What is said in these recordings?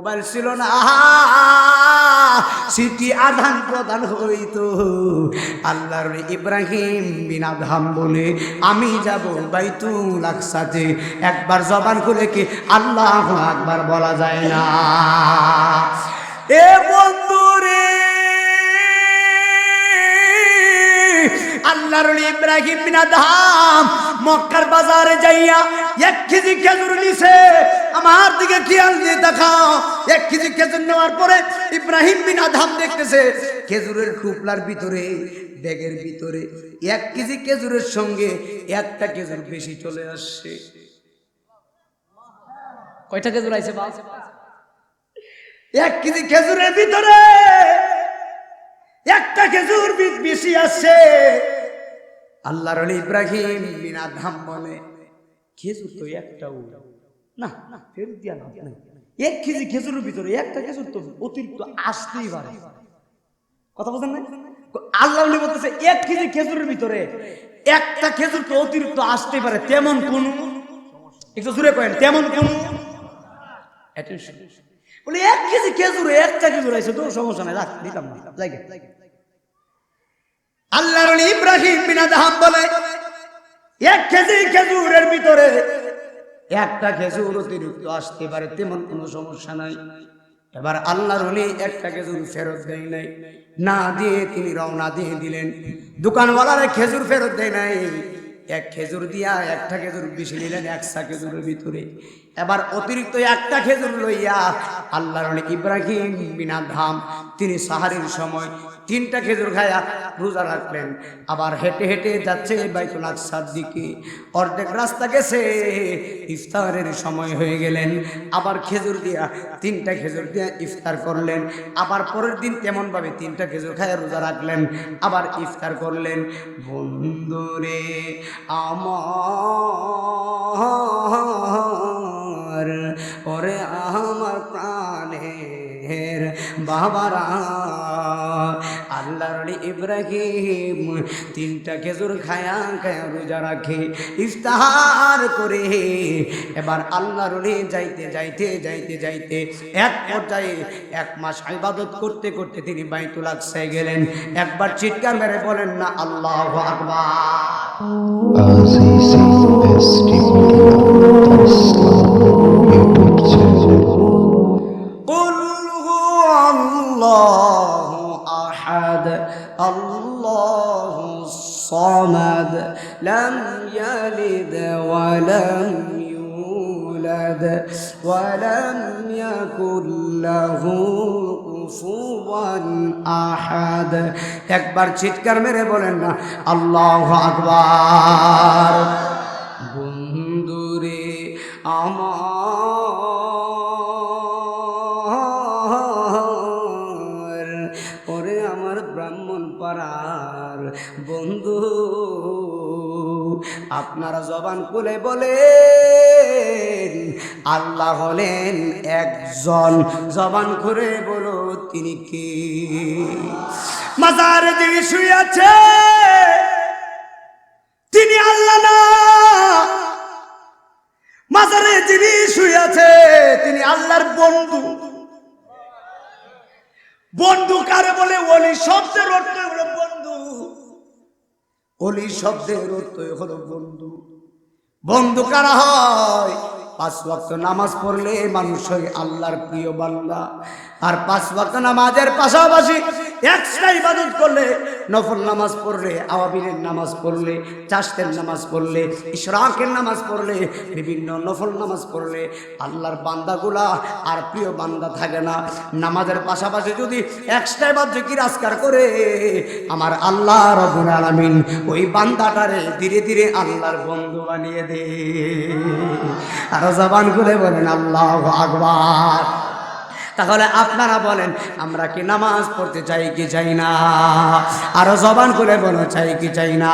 Mobile ছিল না, city আদান প্রদান হইতো। আল্লাহর ইব্রাহিম বিন আদহাম বলে আমি যাব বাইতুল আকসাতে, একবার জবান খুলে কি আল্লাহু আকবার বলা যায় না? এ বন্ধুরে, আল্লাহর ইব্রাহিম বিন আদহাম মক্কার বাজারে যাইয়া 1 কেজি খেজুর নিছে। আমার দিকে খেয়াল দিয়ে দেখাও। 1 কেজি খেজুর নেওয়ার পরে ইব্রাহিম বিন আদহাম দেখতেছে খেজুরের টুকলার ভিতরে, ব্যাগের ভিতরে 1 কেজি খেজুরের সঙ্গে একটা খেজুর বেশি চলে আসছে। কয়টা খেজুর আইছে? 1 কেজি খেজুরের ভিতরে একটা খেজুর বেশি আসছে। আল্লাহর ওলি ইব্রাহিম বিন আদহাম বলে খেজুর তো একটাও না, ফেরত দিয়া লাভ নাই। 1 কেজি খেজুরের ভিতরে একটা খেজুর তো অতিরিক্ত আসতেই পারে। কথা বুঝেন না? আল্লাহর ওলি বলতেছে 1 কেজি খেজুরের ভিতরে একটা খেজুর তো অতিরিক্ত আসতেই পারে, তেমন কোন, একটু জোরে করেন, তেমন কোন অ্যাটেনশন বলে 1 কেজি খেজুরে একটা খেজুর আইছে তো সমস্যা নাই, রাখ দিতাম না জায়গা। আল্লাহর ওলি ইব্রাহিম বিন আদহাম বলে 1 কেজি খেজুরের ভিতরে একটা খেজুর অতিরিক্ত আসতে পারে, তেমন কোনো সমস্যা নাই। এবার আল্লাহর ওলি একটা খেজুর ফেরত দেয় নাই, না দিয়ে তিনি রওনা দিয়ে দিলেন। দোকানওয়ালারে খেজুর ফেরত দেয় নাই, 1 খেজুর দিয়া একটা খেজুর বেশি নিলেন 100 খেজুরের ভিতরে। এবার অতিরিক্ত একটা খেজুর লইয়া আল্লাহর ওলি ইব্রাহিম বিন আদহাম তিনি সাহারির সময় 3টা খেজুর খায়া রোজা রাখলেন। আবার হেঁটে হেঁটে যাচ্ছে বাইতুল আকসার দিকে। অর্ধেক রাস্তা গেছে, ইফতারের সময় হয়ে গেলেন। আবার খেজুর দিয়া 3টা খেজুর দিয়া ইফতার করলেন। আবার পরের দিন তেমন ভাবে 3টা খেজুর খায়া রোজা রাখলেন, আবার ইফতার করলেন। বন্ধুরে আমার, ওরে আমার প্রাণের বাবারা, আল্লাহর ওলি ইব্রাহিম 3টা খেজুর খায়া খায়া রোজা রাখে, ইফতার করে। এবার আল্লাহর ওলি যাইতে যাইতে যাইতে যাইতে এক পর্যায়ে 1 মাস ইবাদত করতে করতে তিনি বাইতুল আকসায় গেলেন। একবার চিৎকার মেরে বলেন না আল্লাহু আকবার। الله الصمد لم يلد ولم يولد ولم يكن له كفوا أحد। একবার চিৎকার মেরে বলেন না আল্লাহু আকবার। বন্ধুরে আমার, ওরে আমার ব্রাহ্মণ পাড়ার বন্ধু, আপনারা জবান খুলে বলেন আল্লাহ হলেন একজন। জবান করে বলো তিনি কে? মাজারে যিনি শুয়ে আছে তিনি আল্লাহ না, মাজারে যিনি শুয়ে আছে তিনি আল্লাহর বন্ধু। বন্ধু কারে বলে? ওলি শব্দের অর্থ হলো বন্ধু। ওলি শব্দের অর্থ হলো বন্ধু। বন্ধু কারা হয়? 5 ওয়াক্ত নামাজ পড়লে মানুষ হয় আল্লাহর প্রিয় বান্দা। আর 5 ওয়াক্ত নামাজের পাশাপাশি এক্সট্রা ইবাদত করলে, নফল নামাজ পড়লে, আওয়াবিনের নামাজ পড়লে, চাষতের নামাজ পড়লে, ইশরাকের নামাজ পড়লে, বিভিন্ন নফল নামাজ পড়লে আল্লাহর বান্দাগুলা আর প্রিয় বান্দা থাকে না। নামাজের পাশাপাশি যদি এক্সট্রা ইবাদত জিকির আজকার করে, আমার আল্লাহ রাব্বুল আলামিন ওই বান্দাটারে ধীরে ধীরে আল্লাহর বন্ধু বানিয়ে দে। আর জবান খুলে বলেন আল্লাহু আকবার। তাহলে আপনারা বলেন আমরা কি নামাজ পড়তে চাই কি চাই না? আরো জবান খুলে বলো চাই কি চাই না?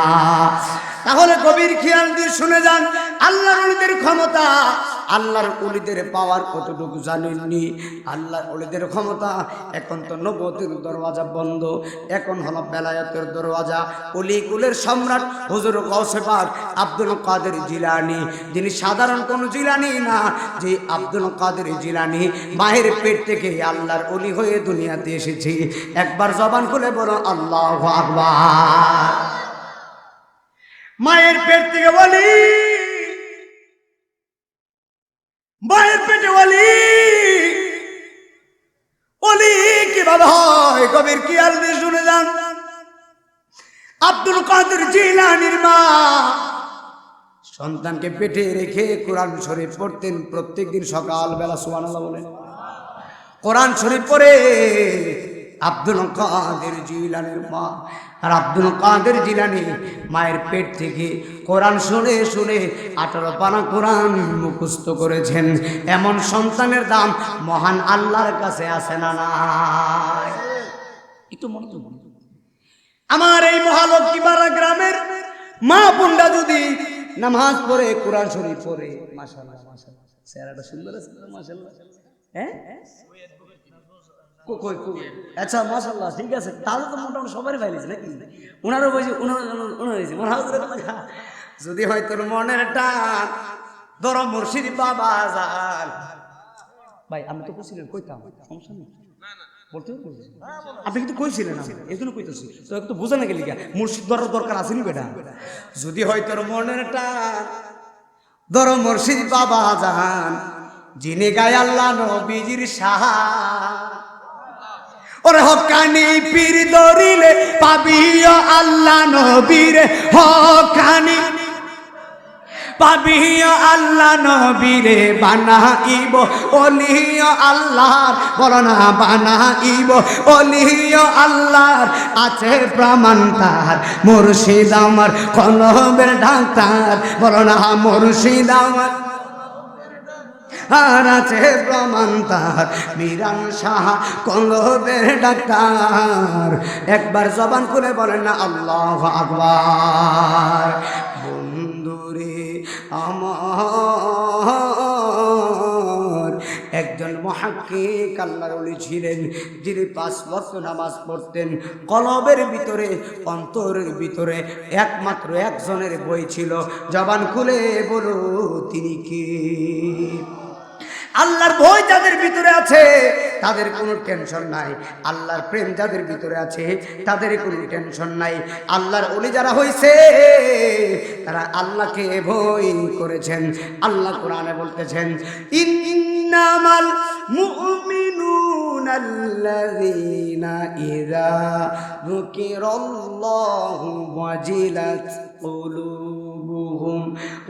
তাহলে গভীর খেয়াল দিয়ে শুনে যান আল্লাহর ওলিদের ক্ষমতা। আল্লাহর ওলিদের পাওয়ার কতটুকু জানেননি? আল্লাহর ওলিদের ক্ষমতা এখন তো নবুয়তের দরওয়াজা বন্ধ, এখন হলো বেলায়েতের দরওয়াজা। ওলি কুলের সম্রাট হুজুর গাউসে পাক আব্দুল কাদের জিলানী, যিনি সাধারণ কোন জিলানী না, যে আব্দুল কাদের জিলানী মায়ের পেট থেকে আল্লাহর ওলি হয়ে দুনিয়াতে এসেছে। একবার জবান খুলে বলো আল্লাহু আকবার। মায়ের পেট থেকে ওলি, মায়ের পেটে ওলি, ওলি কিভাবে হয় কবির খেয়াল দিয়ে শুনে যান। আব্দুল কাদের জিলানীর মা সন্তানকে পেটে রেখে কোরআন শরীফ পড়তেন প্রত্যেকদিন সকালবেলা। সুবহানাল্লাহ বলেন। কোরআন শরীফ পড়ে আব্দুল কাদের জিলানীর মা, আর আব্দুল কাদের জিলানী মায়ের পেট থেকে কোরআন শুনে শুনে 18 পারা কোরআন মুখস্থ করেছেন। এমন সন্তানের দাম মহান আল্লাহর কাছে আছে না নাই? একটু মনে তো আমার এই মহালক্ষ্মীপাড়া গ্রামের মা বোনরা যদি নামাজ পড়ে কোরআন শরীফ পড়ে, মাশাআল্লাহ মাশাআল্লাহ, চেহারাটা সুন্দর আছে মাশাআল্লাহ। হ্যাঁ আচ্ছা মাশাআল্লাহ, ঠিক আছে, তাহলে তো মোটামুটি সবারই পাইলিছে নাকি? ওনারও বলছি যদি হয় তোর মনের টান ধর মুর্শিদ বাবা যান। ভাই আমি তো কইছিলেন কইতাম, সমস্যা নেই, বলতে আপনি কিন্তু কইছিলেন, এই জন্য কইতেছি তো, একটু বোঝা না গেলি মুর্শিদ ধরার দরকার আসেনি বেটা। যদি হয় তোর মনের টান ধর মুর্শিদ বাবা যান, যিনি গায় আল্লাহ নবীজির সাহা। ওরে হকানি পীর দরিলে পাবিও আল্লাহ নবীর, হকানি পাবিও আল্লাহ নবীরে বানাইব ওলিও আল্লাহর, বলো না বানাইব ওলিও আল্লাহর, আছে প্রমাণ তার মুর্শিদ আমার কলবের ডাক্তার, বলো না মুর্শিদ আমার আর আছে প্রমাণ তার মিরান শাহ কলবের ডাক্তার। একবার জবান খুলে বলেন না আল্লাহু আকবার। বন্ধুরে আমার একজন মুহাক্কিক আল্লাহর ওলি ছিলেন, যিনি 5 ওয়াক্ত নামাজ পড়তেন। কলবের ভিতরে, অন্তরের ভিতরে একমাত্র একজনের বই ছিল, জবান খুলে বলো তিনি কে? আল্লাহর ভয় যাদের ভিতরে আছে তাদের কোনো টেনশন নাই, আল্লাহর প্রেম যাদের ভিতরে আছে তাদের কোনো টেনশন নাই। আল্লাহর ওলি যারা হইছে তারা আল্লাহকে ভয় করেছেন। আল্লাহ কোরআনে বলতেছেন ইন্নামাল মুমিনুনাল্লাযীনা ইযা যুকিরাল্লাহু ওয়াজিলাত قلوبهم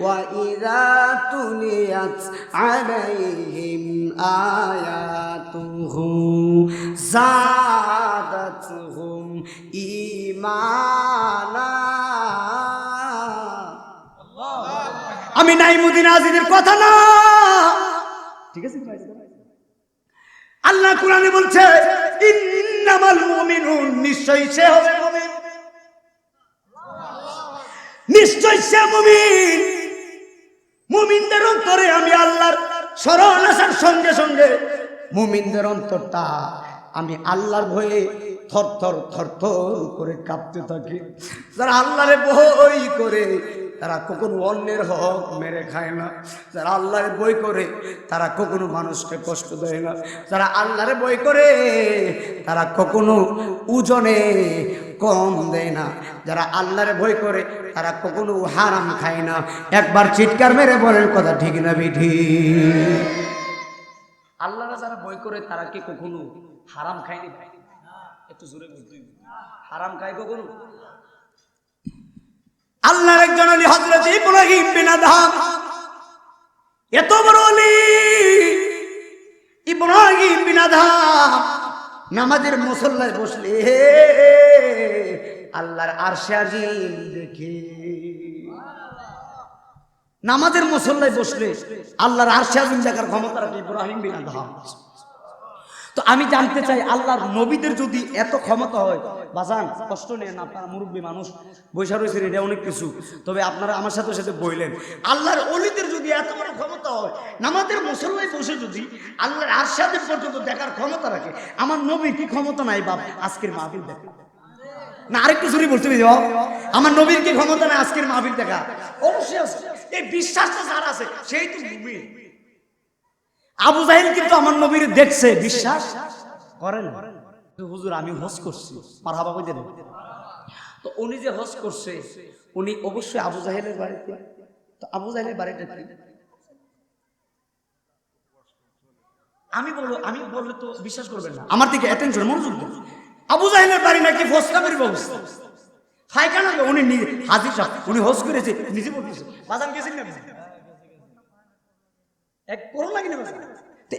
وإذا تليت عليهم آياته زادتهم إيمانا। আমি নাইমুদ্দিন আজিদের কথা না, ঠিক আছে? আল্লাহ কোরআনে বলছে ইন্নামাল মুমিনুন, নিশ্চয়ই সে হবে মুমিন, নিশ্চয় সে মুমিন। মুমিনদের অন্তরে আমি আল্লাহর স্মরণ আসার সঙ্গে সঙ্গে মুমিনদের অন্তরটা আমি আল্লাহর ভয়ে থরথর থরথর করে কাঁপতে থাকি। যারা আল্লাহরে ভয় করে তারা কখনো অন্যের হক মেরে খায় না, যারা আল্লাহরে ভয় করে তারা কখনো মানুষকে কষ্ট দেয় না, যারা আল্লাহরে ভয় করে তারা কখনো ওজনে কম দেয় না, যারা আল্লাহরে ভয় করে তারা কখনো হারাম খায় না। একবার চিৎকার মেরে বলেন কথা ঠিক না বিধি? আল্লাহরা যারা ভয় করে তারা কি কখনো হারাম খায়নি? একটু জোরে বলতে, হারাম খায় কখনো? আল্লাহর একজন ওলি হযরত ইব্রাহিম বিন আদহাম, এত বড় ওলি ইব্রাহিম বিন আদহাম নামাজের মুসল্লায় বসলে আল্লাহর আরশে আজিম দেখে। নামাজের মুসল্লায় বসলে আল্লাহর আরশে আজিম দেখার ক্ষমতা রাখে ইব্রাহিম বিন আদহাম। তো আমি জানতে চাই আল্লাহর নবীদের যদি এত ক্ষমতা হয়, বাজান কষ্ট নেন না, আপনারা মুরব্বী মানুষ বৈশা রয়েছেন, এটা অনেক কিছু, তবে আপনারা আমার সাথে সাথে বললেন আল্লাহর অলিদের যদি এত বড় ক্ষমতা হয়, নামাজের মুসল্লায় বসে যদি আল্লাহর আরশাদের পর্যন্ত দেখার ক্ষমতা রাখে, আমার নবীর কি ক্ষমতা নাই বাপ আজকের মাহফিল দেখা? না আরেকটু জোরে বলতে আমার নবীর কি ক্ষমতা নাই আজকের মাহফিল দেখা? অবশ্যই আছে। এই বিশ্বাসটা যার আছে সেই তো মুমিন। আবু জাহেল কিন্তু আমার নবীর দেখছে, বিশ্বাস করেন। হুজুর আমি হজ করছি, মারহাবা কই দেন। তো উনি যে হজ করছে উনি অবশ্যই আবু জাহেলের বাড়িতে। তো আবু জাহেলের বাড়িটা কি? আমি বললে তো বিশ্বাস করবেন না, আমার দিকে অ্যাটেনশন, মনোযোগ দেন। আবু জাহেলের বাড়ি নাকি ফসকামের ব্যবস্থা, ফায়খানা। উনি হাজির সাহেব, উনি হজ করেছে, নিজে বলতেছে। বাজান গেছেন না এক করোনা নাকি না?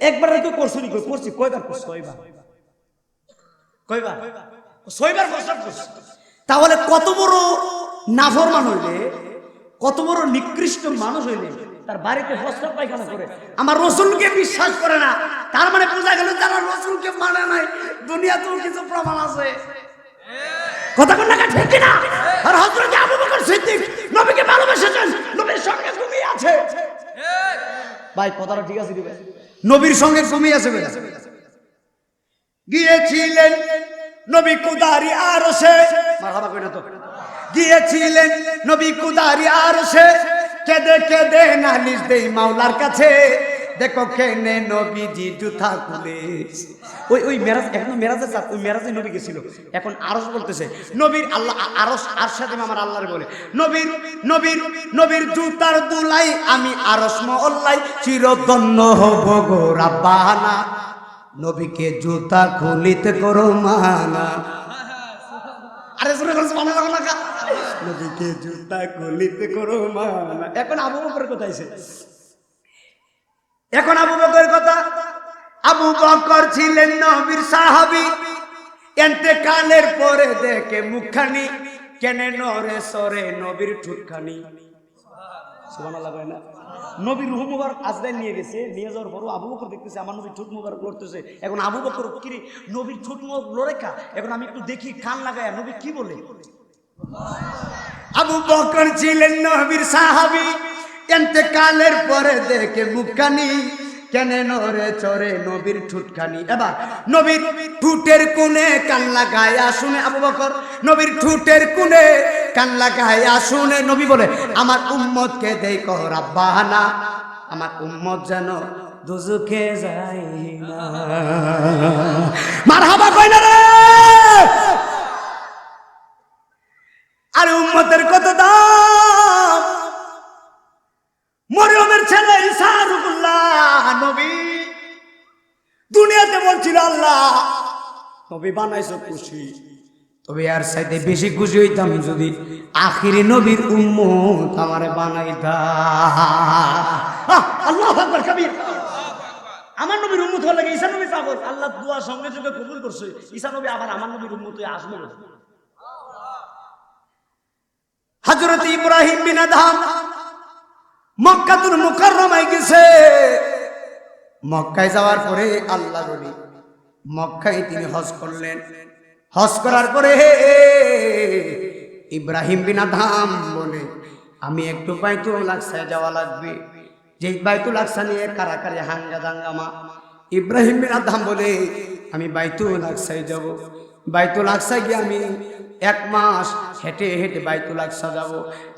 একবার কেউ করছো নি? করছি। কয়বার করছো? কয়বার? 6 বার প্রস্তাব করছে। তাহলে কত বড় নাফরমান হইলে, কত বড় নিকৃষ্ট মানুষ হইলে তার বাড়িতে প্রস্তাব পায়খানা করে আমার রসুলকে বিশ্বাস করে না, তার মানে বোঝা গেল যারা রসুলকে মানে নাই দুনিয়াতেও কিছু প্রমাণ আছে। কথা কোন না ঠিক না? আর হযরত আবু বকর সিদ্দিক নবীকে ভালোবেসেছেন, নবীর সঙ্গে ঘুমিয়ে আছে। ভাই কথাটা ঠিক আছে দিবে? নবীর সঙ্গে ঘুমিয়ে আছে। গিয়েছিলেন নবী কুদারি আরশে, মারহাবা কই না তো? গিয়েছিলেন নবী কুদারি আরশে, কেঁদে কেঁদে নালিশ দেই মাওলার কাছে, দেখো কেনে নবীজি জুতা খুলে। ওই মেরাজ, এখন মেরাজের সাথে ওই মেরাজে নবী গেছিল, এখন আরশ বলতেছে নবীর আল্লাহ আরশ আরশাদে আমার আল্লাহর বলে নবীর জুতার দুলাই আমি আরশ মহল্লাই চিরধন্য হব গো রাব্বানা, নবীকে জুতা খুলিতে করো মানা। আরে শুনে করছ মানা লাগো না, নবীকে জুতা খুলিতে করো মানা। এখন আবু বকরের কথা আইছে, এখন আবু বকরের কথা। আবু বকর ছিলেন নবীর সাহাবী, ইন্তেকালের পরে দেখে মুখখানি কেনে নরে সরে নবীর ঠুটখানি। সুবহানাল্লাহ কয় না? নবীর রূহ মুবারক আজরাইল নিয়ে গেছে, নিয়ে যাওয়ার পরও আবু বকর দেখতেছে আমার নবীর ঠোঁট মুবারক লড়তেছে। এখন আবু বকর কি নবীর ঠোঁট মুবারক লড়ে কা? এখন আমি একটু দেখি, কান লাগায় নবী কি বলে। আবু বকর ছিলেন নবীর সাহাবী, ইন্তেকালের পরে দেখে মুখখানি কেনে নরে চরে নবীর ঠুটখানি। এবার নবীর ঠুটের কোণে কান লাগায়া শুনে আবু বকর, নবীর ঠুটের কোণে কান লাগায়া শুনে নবী বলে আমার উম্মতকে দেই কহ রাব্বানা, আমার উম্মত যেন দুজকে যায় না। মারহাবা কই না রে? আরে উম্মতের কত দাম। মরিয়মের ছেলে ঈসা রূহুল্লাহ নবী দুনিয়াতে বলছিল আল্লাহ নবী বানাইছো খুশি, তবে আর চাইতে বেশি খুশি হইতাম যদি আখিরি নবীর উম্মত আমারে বানাইতা। আল্লাহু আকবার কবীর। আমার নবীর উম্মত হলে ঈসা নবী পাগল, আল্লাহ দোয়া সঙ্গে সঙ্গে কবুল করছে। ঈসা নবী আবার আমার নবীর উম্মত হয়ে আসবে না। হযরত ইব্রাহিম বিন আদহাম মক্কাতুল মুকাররমায় গেছে। মক্কায় যাওয়ার পরে আল্লাহর ওলি মক্কায় তিনি হজ করলেন। হজ করার পরে ইব্রাহিম বিন আদহাম বলে আমি একটু বাইতুল আকসায় যাওয়া লাগবে। যেই বাইতুল আকসা নিয়ে কারাকারি হাঙ্গা দাঙ্গামা। ইব্রাহিম বিন আদহাম বলে আমি বাইতুল আকসায় যাব। বাইতুল আকসায় গিয়ে আমি 1 মাস হেঁটে হেঁটে বাইতুল আকসা যাব।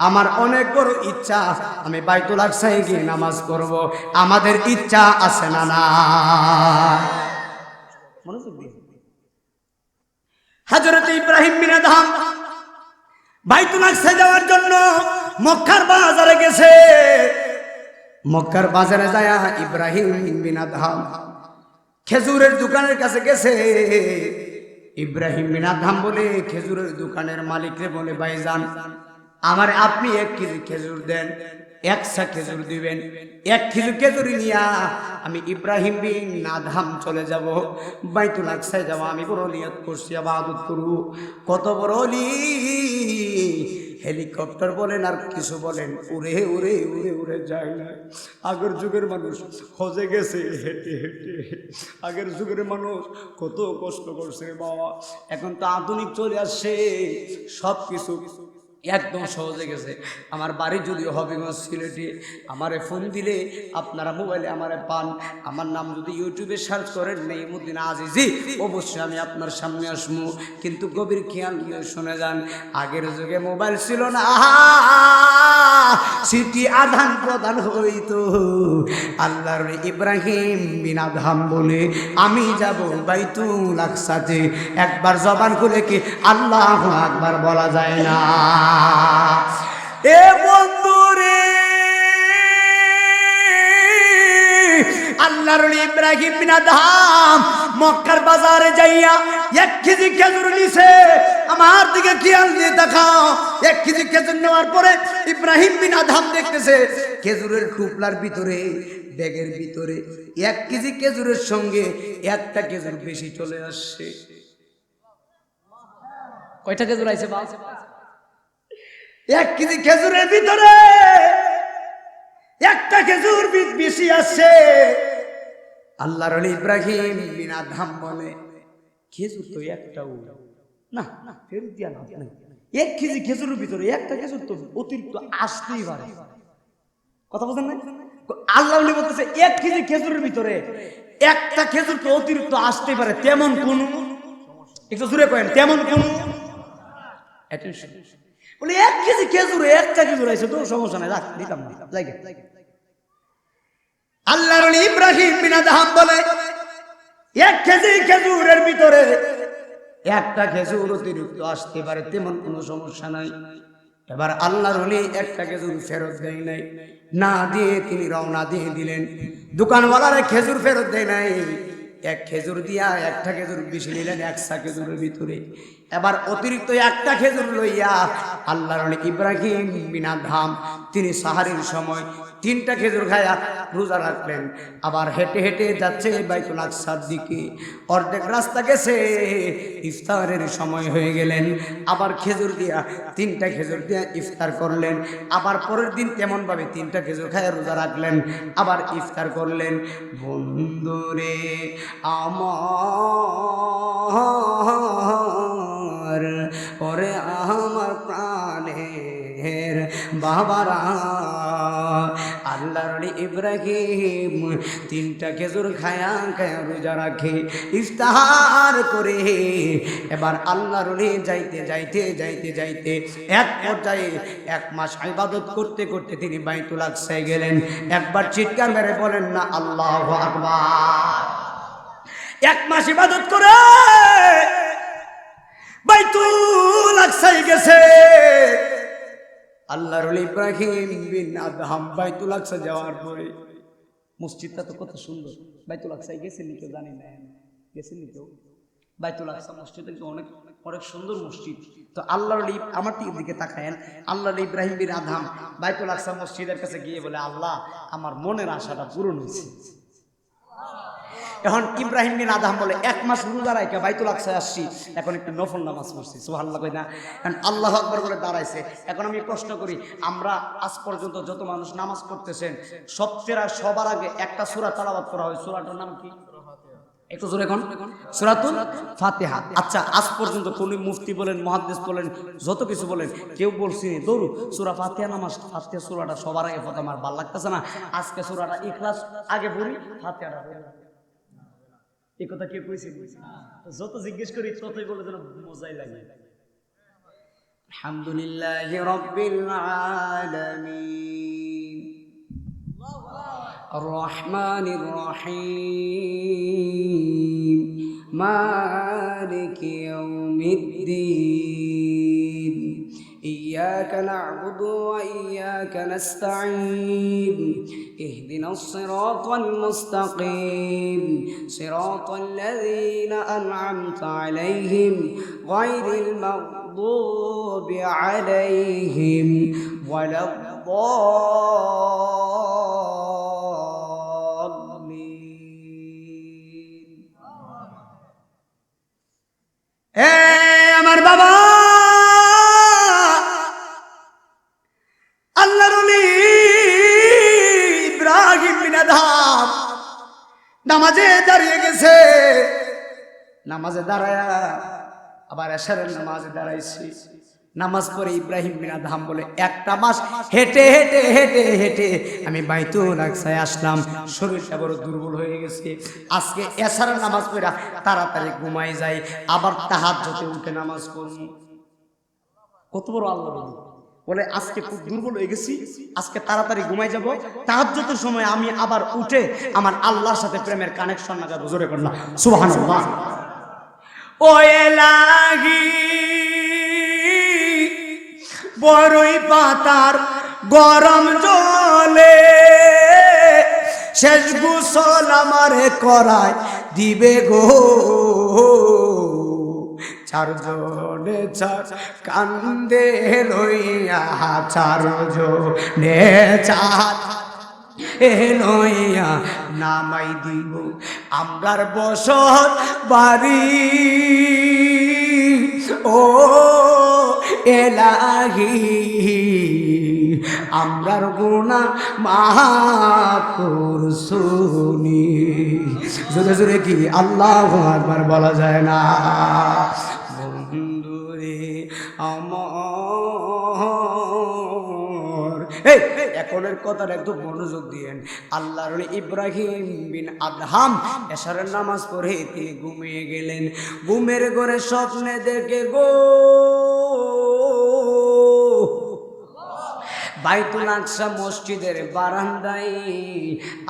আমার অনেক বড় ইচ্ছা, আমি বাইতুল আকসায় গিয়ে নামাজ পড়ব। আমাদের ইচ্ছা আছে না? না মনোযোগ দিয়ে। হযরত ইব্রাহিম বিন আদহাম বাইতুল আকসায় যাওয়ার জন্য মক্কার বাজারে গেছে। মক্কার বাজারে যায় ইব্রাহিম বিন আদহাম খেজুরের দোকানের কাছে গেছে। ইব্রাহিম বিন আদহাম বলে খেজুরের দোকানের মালিকরে বলে ভাইজান আমার আপনি 1 কেজি খেজুর দেন। 1 সা খেজুর দিবেন। 1 কেজি খেজুর নিয়া আমি ইব্রাহিম বিন আদহাম চলে যাব বাইতুল আকসায় যাব। আমি বড় নিয়ত করছি ইবাদত করব। কত বড় ওলি হেলিকপ্টার বলেন আর কিছু বলেন উড়ে উড়ে উড়ে উড়ে যায় না। আগের যুগের মানুষ হজে গেছে হেঁটে হেঁটে, আগের যুগের মানুষ কত কষ্ট করছে বাবা। এখন তো আধুনিক চলে আসছে, সব কিছু একদম সহজে গেছে। আমার বাড়ি যদিও হবিগঞ্জ সিলেটে, আমারে ফোন দিলে আপনারা মোবাইলে আমারে পান। আমার নাম যদি ইউটিউবে সার্চ করেন নেইমুদ্দিন আজিজি, অবশ্যই আমি আপনার সামনে আসবো। কিন্তু গভীর খেয়াল নিয়ে শুনে যান, আগের যুগে মোবাইল ছিল না, সিটি আদান প্রদান হইতো। আল্লাহর ইব্রাহিম বিন আদহাম বলে আমি যাব বাইতুল আকসাতে, একবার জবান খুলে কি আল্লাহু আকবার বলা যায় না? এ বন্ধু রে, আল্লাহর ইব্রাহিম বিন আদহাম মক্কার বাজারে যাইয়া 1 কেজি খেজুর নিছে। আমার দিকে খেয়াল দিয়ে দেখাও, 1 কেজি খেজুর নেওয়ার পরে ইব্রাহিম বিন আদহাম দেখতেছে খেজুরের টুকলার ভিতরে, ব্যাগের ভিতরে 1 কেজি খেজুরের সঙ্গে একটা খেজুর বেশি চলে আসছে। কয়টা খেজুর আইছে? 1 কেজি খেজুরের ভিতরে একটা খেজুর বেশি আসছে। আল্লাহর ওলি ইব্রাহিম বিন আদহাম বলে খেজুর তো একটাও না, ফেরত দিয়া লাভ নাই। 1 কেজি খেজুরের ভিতরে একটা খেজুর তো অতিরিক্ত আসতেই পারে। কথা বলছেন না? আল্লাহ ওলি বলতেছে 1 কেজি খেজুরের ভিতরে একটা খেজুর তো অতিরিক্ত আসতেই পারে, তেমন কোন, একটু জোরে করেন, তেমন কোন বলে 1 কেজি খেজুরে একটা খেজুর আইছে তো সমস্যা নাই, রাখ দিতাম না লাগে। আল্লাহর ওলি ইব্রাহিম বিন আদহাম বলে 1 কেজি খেজুরের ভিতরে একটা খেজুর অতিরিক্ত আসতে পারে, তেমন কোনো সমস্যা নাই। এবার আল্লাহর ওলি একটা খেজুর ফেরত দেয় নাই, না দিয়ে তিনি রওনা দিয়ে দিলেন। দোকানওয়ালার খেজুর ফেরত দেয় নাই, 1 খেজুর দিয়া একটা খেজুর বেশি নিলেন 100 খেজুরের ভিতরে। এবার অতিরিক্ত একটা খেজুর লইয়া আল্লাহর ওলি ইব্রাহিম বিন আদহাম তিনি সাহারির সময় 3টা খেজুর খায়া রোজা রাখলেন। আবার হেঁটে হেঁটে যাচ্ছে বাইতুল আকসার দিকে, অর্ধেক রাস্তা গেছে, ইফতারের সময় হয়ে গেলেন। আবার খেজুর দিয়া 3টা খেজুর দিয়া ইফতার করলেন। আবার পরের দিন তেমন ভাবে 3টা খেজুর খায়া রোজা রাখলেন, আবার ইফতার করলেন। বন্ধুরে আমার, ওরে আমার প্রাণের বাবারা, আল্লাহর ইব্রাহিম 3টা খেজুর খায়া খায়া রোজা রাখে, ইফতার করে। এবার আল্লাহর যাইতে যাইতে যাইতে যাইতে এক পর্যায়ে 1 মাস ইবাদত করতে করতে তিনি বাইতুল আকসায় গেলেন। একবার চিৎকার মেরে বলেন না আল্লাহু আকবার। 1 মাস ইবাদত করে বাইতুল আকসায় গেছে। আল্লাহর ওলি ইব্রাহিম বিন আদহাম বাইতুল আকসা যাওয়ার পরে, মসজিদটা তো কত সুন্দর, বাইতুল আকসায় গেছেন কেউ জানি না? গেছেন কেউ? বাইতুল আকসা মসজিদ অনেক অনেক সুন্দর মসজিদ। তো আল্লাহর ওলি আমার দিকে তাকায়েন, আল্লাহর ইব্রাহিম বিন আদহাম বাইতুল আকসা মসজিদের কাছে গিয়ে বলে আল্লাহ আমার মনের আশাটা পূরণ হয়েছে। এখন ইব্রাহিম বিন আদহাম বলে 1 মাস রোজা রাখা বাইতুল আকসায় আসছি, এখন একটু নফল নামাজ পড়ছি, সুবহানাল্লাহ কই না? এখন আল্লাহু আকবার বলে দাঁড়াইছে। এখন আমি প্রশ্ন করি, আমরা আজ পর্যন্ত যত মানুষ নামাজ পড়তেছেন সবার আগে একটা সূরা তেলাওয়াত করা হয়, সূরাটার নাম কি? একটু জোরে কোন? সূরাতুল ফাতিহা। আচ্ছা, আজ পর্যন্ত কোন মুফতি বলেন, মুহাদ্দিস বলেন, যত কিছু বলেন, কেউ বলছি দৌড় সূরা ফাতিহা নামাজ, ফাতিহা সূরাটা সবার আগে পড়তে আমার ভালো লাগতেছে না, আজকে সূরাটা ইখলাস আগে পড়ি, ফাতিহাটা পড়ি। এই কথা কেউ কইছে? যত জিজ্ঞেস করি ততই বলে যেন মজাই লাগে। আলহামদুলিল্লাহি রাব্বিল আলামিন আর রহমানির রহিম মালিকি ইয়াউমিদ্দিন إياك نعبد وإياك نستعين اهدنا الصراط المستقيم صراط الذين أنعمت عليهم غير المغضوب عليهم ولا الضالين. আমার বাবা নামাজে দাঁড়ায়া আবার এশারের নামাজে দাঁড়াইছি। নামাজ পড়ে ইব্রাহিম বিন আদহাম বলে 1টা মাস হেঁটে হেঁটে হেঁটে হেঁটে আমি বাইতুল আকসায় আসলাম। শরীরটা বড় দুর্বল হয়ে গেছে। আজকে এশারের নামাজ পড়া তাড়াতাড়ি ঘুমাই যাই, আবার তাহাজ্জুদে উঠে নামাজ পড়ব। কত বড় আল্লাহ বলে আজকে খুব দুর্বল হয়ে গেছি, আজকে তাড়াতাড়ি ঘুমাই যাব, তাহাজ্জুদের সময় আমি আবার উঠে আমার আল্লাহর সাথে প্রেমের কানেকশন লাগাবো। জোরে করলাম সুবহানাল্লাহ। ও এলাহি বড়ই পাতার গরম জলে শেষ গোসল আমারে করায় দিবে গো, চারজনে চার কান্দে লইয়া, চারজনে চার লইয়া নামাই দিব আমরার বসত বাড়ি। ও এলাহি আমরার গুনাহ মাফ করছুনি। জোরে জোরে কি আল্লাহু আকবার বলা যায় না? বন্ধুরে আমার এখনের কথাটা একটু মনোযোগ দিয়েন। আল্লাহর ইব্রাহিম বিন আদহাম এশারের নামাজ পড়ে তিনি ঘুমিয়ে গেলেন। ঘুমের ঘরে স্বপ্নে দেখে গো বাইতুল আকসা মসজিদের বারান্দায়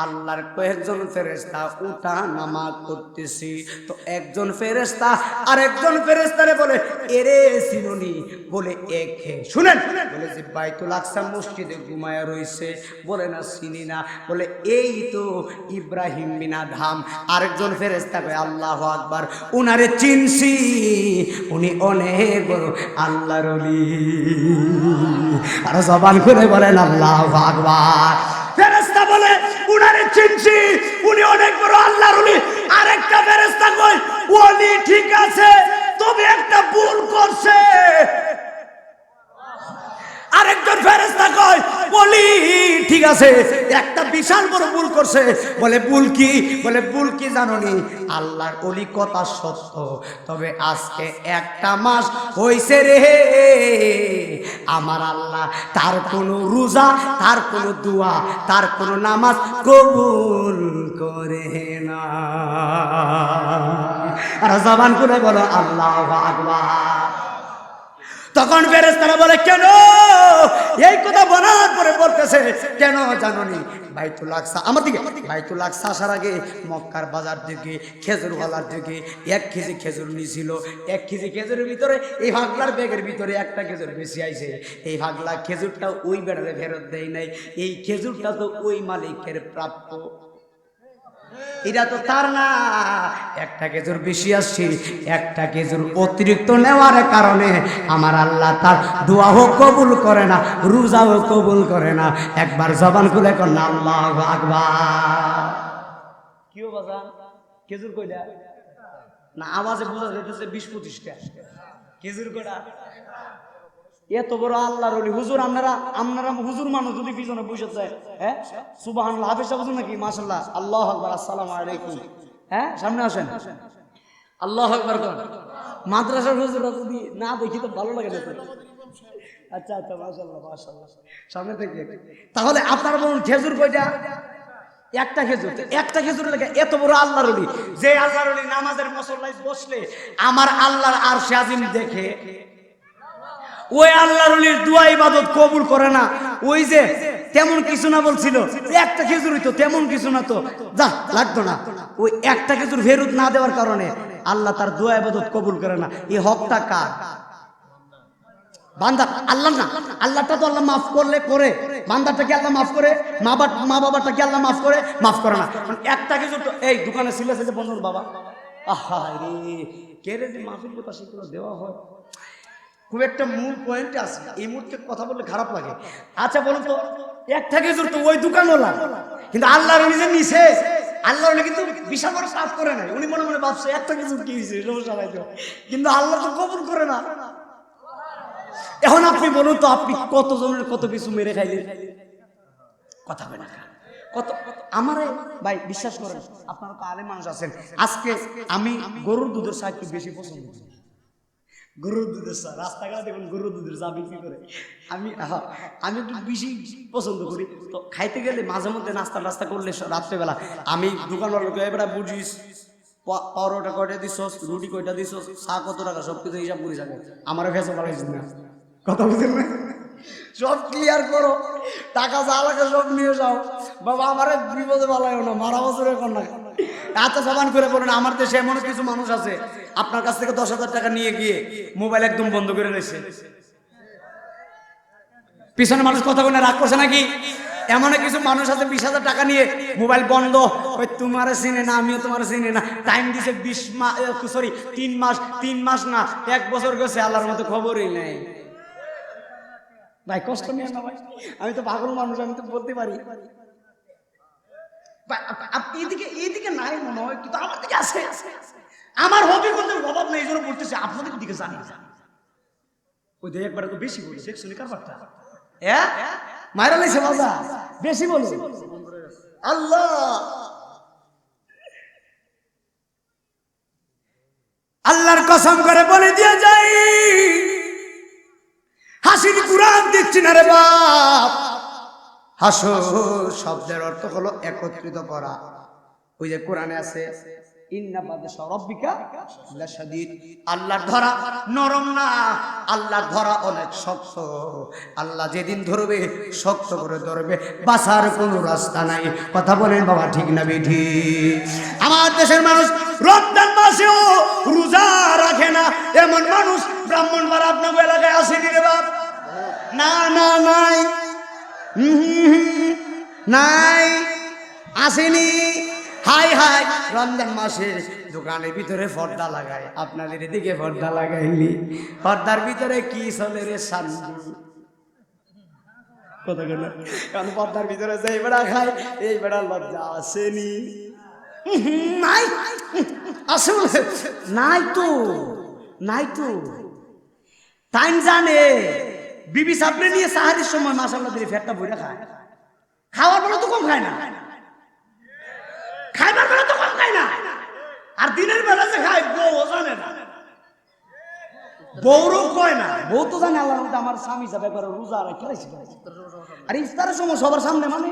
আল্লাহর কয়েকজন ফেরেশতা উঠা নামা করতেছি। তো একজন ফেরেশতা আরেকজন ফেরেশতারে বলে এরে চিনুনি? বলে একে শুনেন, বলে যে বাইতুল আকসা মসজিদে ঘুমায়া রইছে। বলে না চিনি না। বলে এই তো ইব্রাহিম বিন আদহাম। আরেকজন ফেরেশতা কয় আল্লাহু আকবার, উনারে চিনছি, উনি অনেক বড় আল্লাহর ওলি। আর জবান করে বলেন আল্লাহু আকবার। ফেরেশতা বলে উনারে চিনছি, উনি অনেক বড় আল্লাহর ওলি। আরেকটা ফেরেশতা কয় ওলি ঠিক আছে, তবে একটা ভুল করছে। আরেকজন ফেরেশতা কয় ওলি ঠিক আছে, একটা বিশাল বড় ভুল করছে। বলে ভুল কি? বলে ভুল কি জানোনি? আল্লাহর ওলি কথা সত্য, তবে আজকে 1টা মাস হইছে রে আমার আল্লাহ তার কোনো রোজা, তার কোনো দোয়া, তার কোনো নামাজ কবুল করে না। আর জবান করে বলো আল্লাহু আকবার। তখন ফেরেশতারা বলে কেন? এই কথা বলার পরে বলতেছে কেন জানোনি? বাইতুল আকসা আমার দিকে, বাইতুল আকসা আসার আগে মক্কার বাজার থেকে খেজুরওয়ালার থেকে 1 কেজি খেজুর নিয়েছিল। 1 কেজি খেজুরের ভিতরে এই ভাগলার ব্যাগের ভিতরে একটা খেজুর বেশি আইছে। এই ভাগলা খেজুরটা ওই বেড়ারে ফেরত দেয় নাই। এই খেজুরটা তো ওই মালিকের প্রাপ্য, এটা তো তার না। একটা খেজুর বেশি আসছে, একটা খেজুর অতিরিক্ত নেওয়ার কারণে আমার আল্লাহ তার দোয়াও কবুল করে না, রোজাও কবুল করে না। একবার জবান খুলে কর না আল্লাহু আকবার। কিও বাজান খেজুর কইলা না? আওয়াজে বোঝা যাইতেছে 20-25টা খেজুর কইলা। এত বড় আল্লাহর ওলি হুজুর। আপনারা হুজুর মানুষ যদি পিছনে বসে যায়, হ্যাঁ সুবহানাল্লাহ, হাফেজটা বুঝুন নাকি? মাশাআল্লাহ, আল্লাহু আকবার, আসসালামু আলাইকুম, হ্যাঁ সামনে আসেন, আল্লাহু আকবার কর। মাদ্রাসার হুজুর যদি না দেখি তো ভালো লাগে না। আচ্ছা আচ্ছা, মাশাআল্লাহ মাশাআল্লাহ, সামনে থেকে। তাহলে আপনারা বলুন খেজুর কয়টা? একটা খেজুর। একটা খেজুর লাগে এত বড় আল্লাহর ওলি। যে আল্লাহর ওলি নামাজের মুসল্লায় বসলে আমার আল্লাহর আরশে আজিম দেখে, ওই আল্লাহর ওলির দোয়া ইবাদত কবুল করে না। ওই যে তেমন কিছু না বলছিল, একটা খেজুরই তো, তেমন কিছু না তো, যা লাগতো না। ওই একটা খেজুর ফেরত না দেওয়ার কারণে আল্লাহ তার দোয়া ইবাদত কবুল করে না। এই হকটা কার? বান্দা, আল্লাহ না। আল্লাহটা তো আল্লাহ মাফ করলে করে, বান্দাটাকে আল্লাহ মাফ করে, মা বাবাটাকে আল্লাহ মাফ করে, মাফ করে না। একটা খেজুর তো এই দোকানে ছিল বন্ধুর বাবা, আহা রে কে রে, মাফির কথা সেগুলো দেওয়া হয়। খুব একটা মূল পয়েন্টে আছে, এই মুহূর্তে কথা বললে খারাপ লাগে। আচ্ছা বলুন তো, একটা খেজুর তো ওই দোকানওয়ালা, কিন্তু আল্লাহর নিজে নিছে। আল্লাহর কিন্তু বিশাল বড় কাজ করে নাই। উনি মনে মনে ভাবছে একটা খেজুর কি হয়েছে, সমস্যা নাই তো, কিন্তু আল্লাহ তো কবুল করে না। এখন আপনি বলুন তো, আপনি কতজনের কত কিছু মেরে খাইলেন? কথা বলে না। কত আমারে ভাই বিশ্বাস করেন, আপনারা তো আলেম মানুষ আছেন, আজকে আমি গরুর দুধের চা একটু বেশি পছন্দ করি। গরুর দুধের চা রাস্তাঘাটে দেখুন গরুর দুধের চা বিক্রি করে, আমি একটু বেশি পছন্দ করি। তো খাইতে গেলে মাঝে মধ্যে নাস্তা করলে রাত্রেবেলা আমি দোকানওয়ালাকে এবার বুঝিস পরোটা কয়টা দিস, রুটি কয়টা দিস, চা কত টাকা, সবকিছু হিসাব করে যাবে। আমার ফেসে পালাইছি না, কথা বুঝলেন না? সব ক্লিয়ার করো, টাকা যা লাগে সব নিয়ে যাও বাবা, আমার বিপদে পালাইও না, মারা বছরের কন্যা। এত জবান করে বলেন, আমার দেশে এমন কিছু মানুষ আছে আপনার কাছ থেকে 10,000 টাকা নিয়ে গিয়ে মোবাইল একদম বন্ধ করে রয়েছে। পিছনে মানুষ কথা বলে রাগ করছে নাকি? এমন কিছু মানুষ আছে 20,000 টাকা নিয়ে মোবাইল বন্ধ, ওই তোমার চিনে না, আমিও তোমার চিনি না, টাইম দিছে 20 মাস, সরি 3 মাস না 1 বছর গেছে, আল্লাহর মতো খবরই নেই। ভাই কষ্ট নিয়ে না ভাই, আমি তো পাগল মানুষ, আমি তো বলতে পারি। এইদিকে নাই মনে হয়, কিন্তু আমার দিকে আছে। আমার হবি কিন্তু অভাব নেই, এই জন্য বলতেছি আপনাদের দিকে জানি। ওই দেখ একবার তো বেশি বলি, দেখছো নি কারবারটা? হ্যাঁ মায়েরা লাইছে মজা, বেশি বলো আল্লাহ। আল্লাহর কসম করে বলে দিয়ে যাই, হাসির কুরআন দিচ্ছি না রে বাপ। হাসো শব্দের অর্থ হলো একত্রিত করা। ওই যে কোরআনে আছে ইন্না বাদশা রাব্বিকা লাশাদীদ, আল্লাহর ধরা নরম না, আল্লাহর ধরা অনেক শক্ত। আল্লাহ যেদিন ধরবে শক্ত করে ধরবে, বাঁচার কোনো রাস্তা নাই। কথা বলেন বাবা, ঠিক না বেঠি? আমার দেশের মানুষ রমজান মাসেও রোজা রাখে না, এমন মানুষ ব্রাহ্মণবাড়া আপনার এলাকায় আসেনি রে বাপ? না না নাই, নাই, আসেনি। হাই হাই রমজান মাসে দোকানের ভিতরে পর্দা লাগায়, আপনাদের এদিকে পর্দা লাগাইনি, পর্দার ভিতরে কি চলে রে শান্তি? কথা বলে কারণ পর্দার ভিতরে যে বেড়া খায়, এই বেড়া লজ্জা আসেনি, নাই আসলে নাই তো, নাই তো। টাইম জানে বিবি সামনে নিয়ে সাহারির সময় মাশাআল্লাহ দিয়ে ফেটটা বইরা খায়, খাওয়ার বেলা তো কম খায় না, খাইবার বেলা তো কম খায় না, আর দিনের বেলা যে খায় বউ জানে না, বউরও কয় না, বউ তো জানে আল্লাহর মধ্যে আমার স্বামী যাবে একবার রোজা রাখি, আর ইফতারের সময় সবার সামনে মানে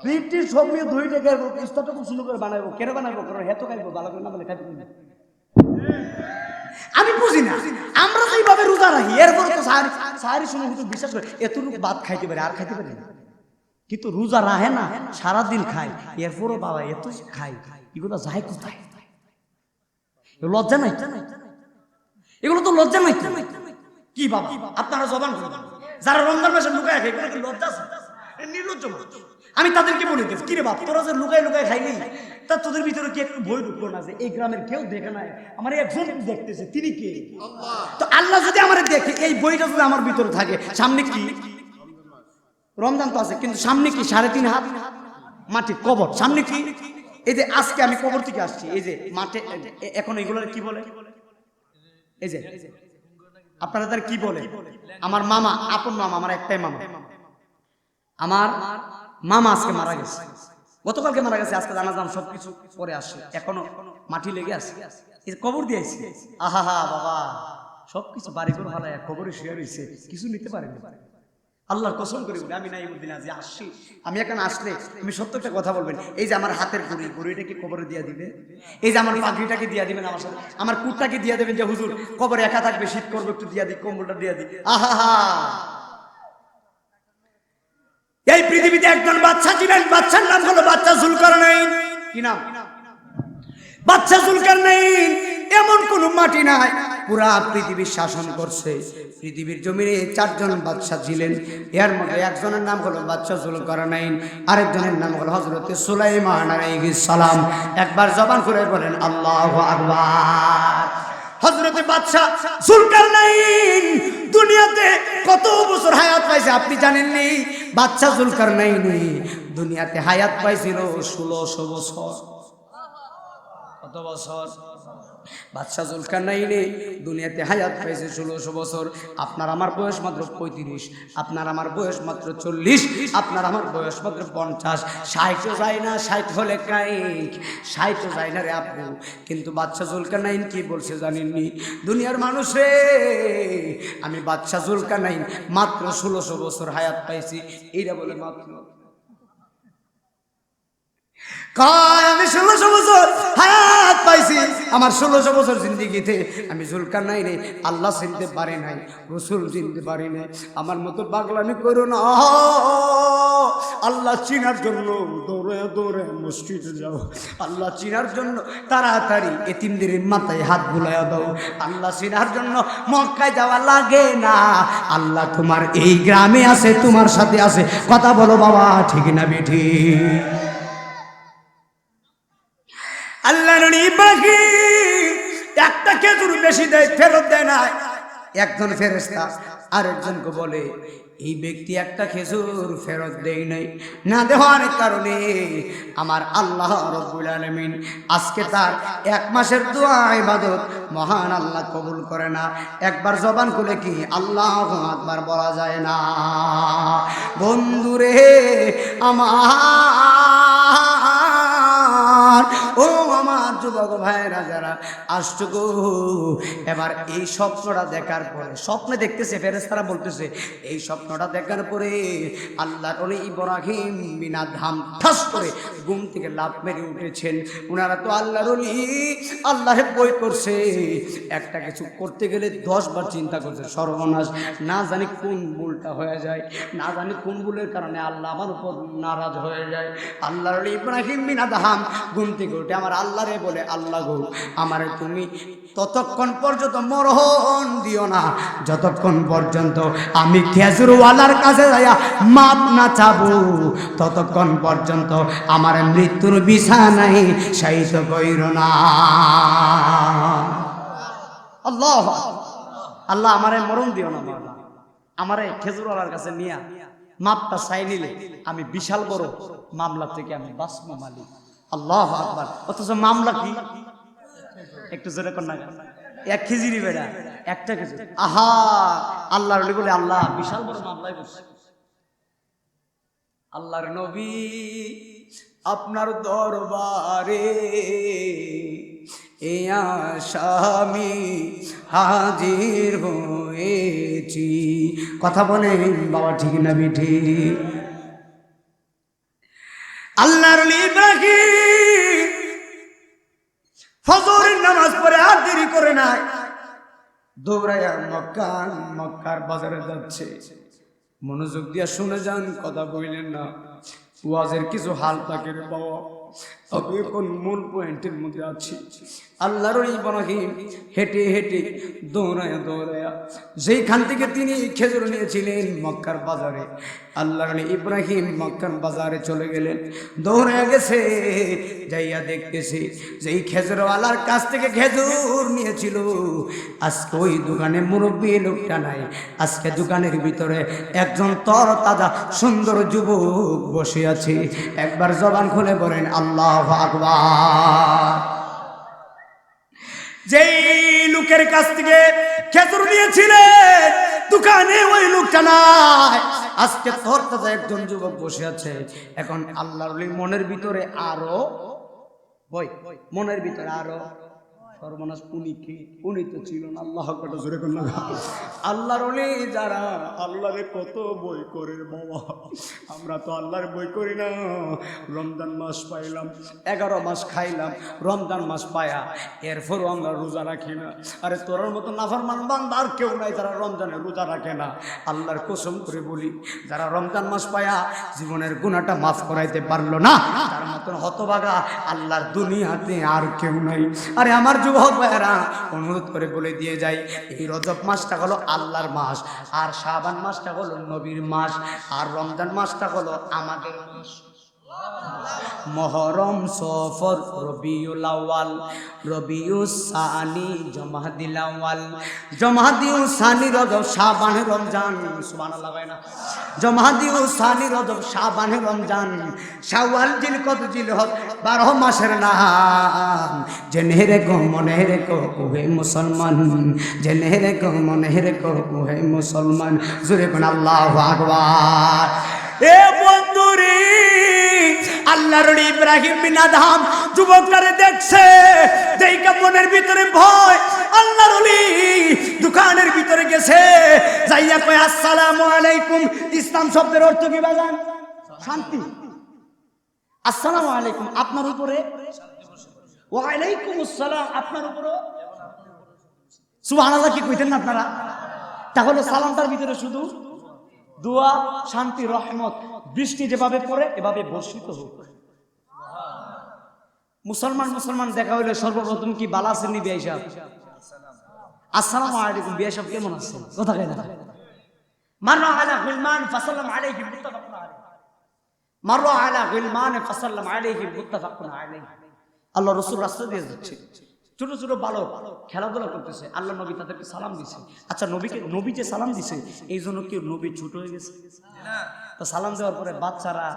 লিফটির সবই ধুই থেকে ইফতারটা খুব সুন্দর করে বানাবো, কেন বানাবো? কারণ হেতো খাইবো, ভালো করে না বলে খাইবো না। আমি বুঝি না, আমরা যেভাবে রোজা রাখি এরপরে তো সাহারির সময় কিন্তু বিশ্বাস করে এতটুকু ভাত খাইতে পারে, আর খাইতে পারে না, কিন্তু রোজা রাহে না, সারাদিন খায়, এরপরও বাবা এত খায়, এগুলো যায় কোথায়? লজ্জা নাই, এগুলো তো লজ্জা নাই কি বাবা? আপনারা জবান করবেন, যারা রমজান মাসে লুকায় খায়, এগুলো কি লজ্জা আছে? নির্লজ্জ। আমি তাদেরকে বলে দিই, কিরে বাপ তোরা যে লুকায় লুকায় খাইলি, তা তোদের ভিতরে কি একটু ভয় ঢুকলো না যে এই গ্রামের কেউ দেখে নাই, আমার একজন দেখতেছে, তিনি কে? তো আল্লাহ যদি আমার দেখে, এই বইটা যদি আমার ভিতরে থাকে, সামনে কি রমজান তো আছে, কিন্তু সামনে কি 3.5 হাত মাটি কবর, সামনে কি? এই যে আজকে আমি কবর থেকে আসছি, এই যে মাঠে এখন এগুলো কি বলে, এই যে আপনারা তার কি বলে? আমার মামা, আপন মামা, আমার একটাই মামা, আমার মামা আজকে মারা গেছে, গতকালকে মারা গেছে, আজকে জানাজাম সবকিছু পরে আসছে, এখনো মাটি লেগে আছে, এই কবর দিয়েছি। আহা হা বাবা, সবকিছু বাড়ি করে ভালো, কবরে শুয়ে রয়েছে, কিছু নিতে পারেনি। আল্লাহর কসম করে বলি, আমি নাই বলদিন আজ আসছি, আমি এখানে আসলে আমি সত্যটা কথা বলবেন, এই যে আমার হাতের ঘড়িটাকে কবরে দিয়ে দিবে, এই যে আমার পাগড়িটাকে দিয়ে দিবেন, আমার সাথে আমার কুটটাকে দিয়ে দেবেন, যে হুজুর কবরে একা থাকবে, শীত করবে, একটু দিয়ে দিই, কম্বলটা দিয়ে দিই। আহা হা, এই পৃথিবীতে একজন বাচ্চা ছিলেন, বাচ্চার নাম হলো বাচ্চা জুলকারনাইন। কি নাম? বাচ্চা জুলকারনাইন। এমন কোন মাটি নাই, পুরা পৃথিবী শাসন করছে, পৃথিবীর জমিনে 4 জন বাদশা ছিলেন, এর মধ্যে একজনের নাম হলো বাদশা জুলকারনাইন, আরেকজনের নাম হলো হযরত সুলাইমান আলাইহিস সালাম। একবার জবান করে বলেন আল্লাহু আকবার। হযরত বাদশা জুলকারনাইন দুনিয়াতে কত বছর হায়াত পাইছে আপনি জানেননি? বাদশা জুলকারনাইন দুনিয়াতে হায়াত পাইছিল 1600 বছর। কত বছর? বাদশা জুলকারনাইনে দুনিয়াতে হায়াত পাইছে 1600 বছর। আপনার আমার বয়স মাত্র 35, আপনার আমার বয়স মাত্র 40, আপনার আমার বয়স মাত্র 50। 60 যায় না, 60 হলে কাইক, 60 যায় না রে আপু। কিন্তু বাদশা জুলকারনাইন কি বলছে জানেননি? দুনিয়ার মানুষ রে, আমি বাদশা জুলকারনাইন মাত্র 1600 বছর হায়াত পাইছি। এইটা বলে মাত্র কয় আমি 1600 বছর হায়াত পাইছি। আমার 1600 বছর জিন্দেগিতে আমি জুলকারনাইনে আল্লাহ চিনতে পারি নাই, রসুল চিনতে পারি নাই। আমার মতো পাগলামি করো না। আল্লাহ চিনার জন্য দৌড়ে দৌড়ে মসজিদে যাও। আল্লাহ চিনার জন্য তাড়াতাড়ি এতিমদের মাথায় হাত বুলাইয়া দাও। আল্লাহ চিনার জন্য মক্কায় যাওয়া লাগে না। আল্লাহ তোমার এই গ্রামে আছে, তোমার সাথে আছে। কথা বলো বাবা, ঠিক না বেঠি? আল্লাহ নবী ইব্রাহিম একটা খেজুর বেশি দেয়, ফেরত দেয় না। একজন ফেরেশতা আরেকজনকে বলে এই ব্যক্তি একটা খেজুর ফেরত দেয় নাই, না দেওয়ার কারণে আমার আল্লাহ রাব্বুল আলামিন আজকে তার 1 মাসের দোয়া ইবাদত মহান আল্লাহ কবুল করে না। একবার জবান খুলে কি আল্লাহু আকবার বলা যায় না? বন্ধুরে আমার, ও আমার যুবক ভাইরা যারা আসছো গো, এবার এই স্বপ্নটা দেখার পরে, স্বপ্নে দেখতেছে ফেরেশতারা বলতেছে, এই স্বপ্নটা দেখার পরে আল্লাহর ওলি ইব্রাহিম বিনাধাম ঠাস করে ঘুম থেকে লাফ মেরে উঠেছেন। ওনারা তো আল্লাহর ওলি, আল্লাহে বই করছে। একটা কিছু করতে গেলে 10 বার চিন্তা করছে, সর্বনাশ, না জানি কোন ভুলটা হয়ে যায়, না জানি কোন ভুলের কারণে আল্লাহ আমার উপর নারাজ হয়ে যায়। আল্লাহর ওলি ইব্রাহিম বিনাধাম ঘুম থেকে উঠে আমার আল্লাহরে বলে, আল্লাহ গো, আমারে তুমি ততক্ষণ পর্যন্ত মরণ দিও না যতক্ষণ পর্যন্ত আমি খেজুরওয়ালার কাছে যাইয়া মাপ না চাবো, ততক্ষণ পর্যন্ত আমার মৃত্যুর বিছানায় শায়িত কইরো না। আল্লাহ আল্লাহ আমারে মরণ দিও না, আমারে খেজুরওয়ালার কাছে নিয়া মাপটা চাই নিলে আমি বিশাল বড় মামলা থেকে আমি বাঁচবো মালিক। আল্লাহু আকবার। অথচ মামলা কি? একটু জোরে কর না, 1 খেজুরি বেড়া, একটা খেজুর। আহা, আল্লাহর ওলি বলে আল্লাহ বিশাল বড় মামলায় বসে। আল্লাহর নবী আপনার দরবারে এ আসামি হাজির হয়েছি। কথা বলেন বাবা, ঠিক না বেঠি? আল্লাহর ওলি ইব্রাহিম ফজরের নামাজ পড়ে আর দেরি করে নাই, দৌড়াইয়া মক্কার বাজারে যাচ্ছে। মনোযোগ দিয়া শুনে যান, কথা বললেন না। ওয়াজের কিছু হাল থাকে রে বাবা, আমি এখন মূল পয়েন্টের মধ্যে আছি। আল্লাহর ওলি ইব্রাহিম হেঁটে হেঁটে দৌড়াইয়া দৌড়াইয়া যেইখান থেকে তিনি খেজুর নিয়েছিলেন মক্কার বাজারে, আল্লাহর ওলি ইব্রাহিম মক্কার বাজারে চলে গেলেন। দৌড়াইয়া গেছে, যাইয়া দেখতেছে যেই খেজুরওয়ালার কাছ থেকে খেজুর নিয়েছিল আজকে ওই দোকানে মুরব্বী লোকটা নাই। আজকে দোকানের ভিতরে একজন তরতাজা সুন্দর যুবক বসে আছে। একবার জবান খুলে বলেন আল্লাহু আকবার। যেই লোকের কাছ থেকে খেজুর নিয়েছিলেন দোকানে ওই লোকটা নাই, আজকে তরতাজা একজন যুবক বসে আছে। এখন আল্লাহর ওলি মনের ভিতরে আরো বই, মনের ভিতরে আরো সর্বনাশ, উনি তো ছিল না। আল্লাহ কত জোরে করল। আল্লাহর ওলি যারা আল্লাহরে কত বই করে বাবা, আমরা তো আল্লাহর বই করি না। রমজান মাস পাইলাম, 11 মাস খাইলাম, রমজান মাস পায়া এরপরও আমরা রোজা রাখি না। আরে তোর মতো নাফরমান বান্দা আর কেউ নাই যারা রমজানে রোজা রাখে না। আল্লাহর কসম করে বলি, যারা রমজান মাস পায়া জীবনের গুনাহটা মাফ করাইতে পারলো না, তার মতন হতভাগা আল্লাহর দুনিয়াতে আর কেউ নাই। আরে আমার যুবক ভাইয়েরা, অনুরোধ করে বলে দিয়ে যাই, এই রজব মাসটা হলো আল্লাহর মাস, আর শাবান মাসটা হলো নবীর মাস, আর রমজান মাসটা হলো আমাদের মাস। মুহররম, সফর, রবিউল আউয়াল, রবিউস সানি, জমাদিল আউয়াল, জমাদিউস সানি, রজব, শাবান, রমজান। সুবহানাল্লাহ। জমাদিউ সানি রজব শাবান রমজান শাওয়াল জিলকদ জিলহজ 12 মাসের নাম। জেনে রেখো মনে রেখো ওহে মুসলমান, জেনে রেখো মনে রেখো ওহে মুসলমান। জোরে কোন আল্লাহু আকবার। এ বন্ধুরে আল্লাহর ইব্রাহিম বিন আদহাম যুবকটারে দেখছে, দেখে মনের ভিতরে ভয়। আল্লাহর ওলি দোকানের ভিতরে গেছে, যাইয়া কয় আসসালামু আলাইকুম। ইসলাম শব্দের অর্থ কি বাজান? শান্তি। আসসালামু আলাইকুম আপনার উপরে, ওয়া আলাইকুম আসসালাম আপনার উপরে। সুবহানাল্লাহ কি কইতেন না আপনারা? তাহলে সালামটার ভিতরে শুধু দোয়া, শান্তি, রহমত, বৃষ্টি যেভাবে পড়ে এভাবে বর্ষিত হোক। মুসলমান মুসলমান দেখা হইলে সর্বপ্রথম কি বালা আছেন নি বিআই সাহেব? আসসালামু আলাইকুম বিআই সাহেব কেমন আছেন? কথা কয় না। মাররা আলা গুলমান ফাসাল্লাম আলাইহি মুত্তাফাকুন আলাইহি, মাররা আলা গুলমান ফাসাল্লাম আলাইহি মুত্তাফাকুন আলাইহি। আল্লাহ রাসূল রাস্তা দিয়ে যাচ্ছে, ছোট ছোট বালক খেলাধুলা করতেছে, আল্লাহ নবী তাদেরকে সালাম দিছে। আচ্ছা নবী যে সালাম দিছে এই জন্য কি নবী ছোট হয়ে গেছে? তো সালাম দেওয়ার পরে বাচ্চারা,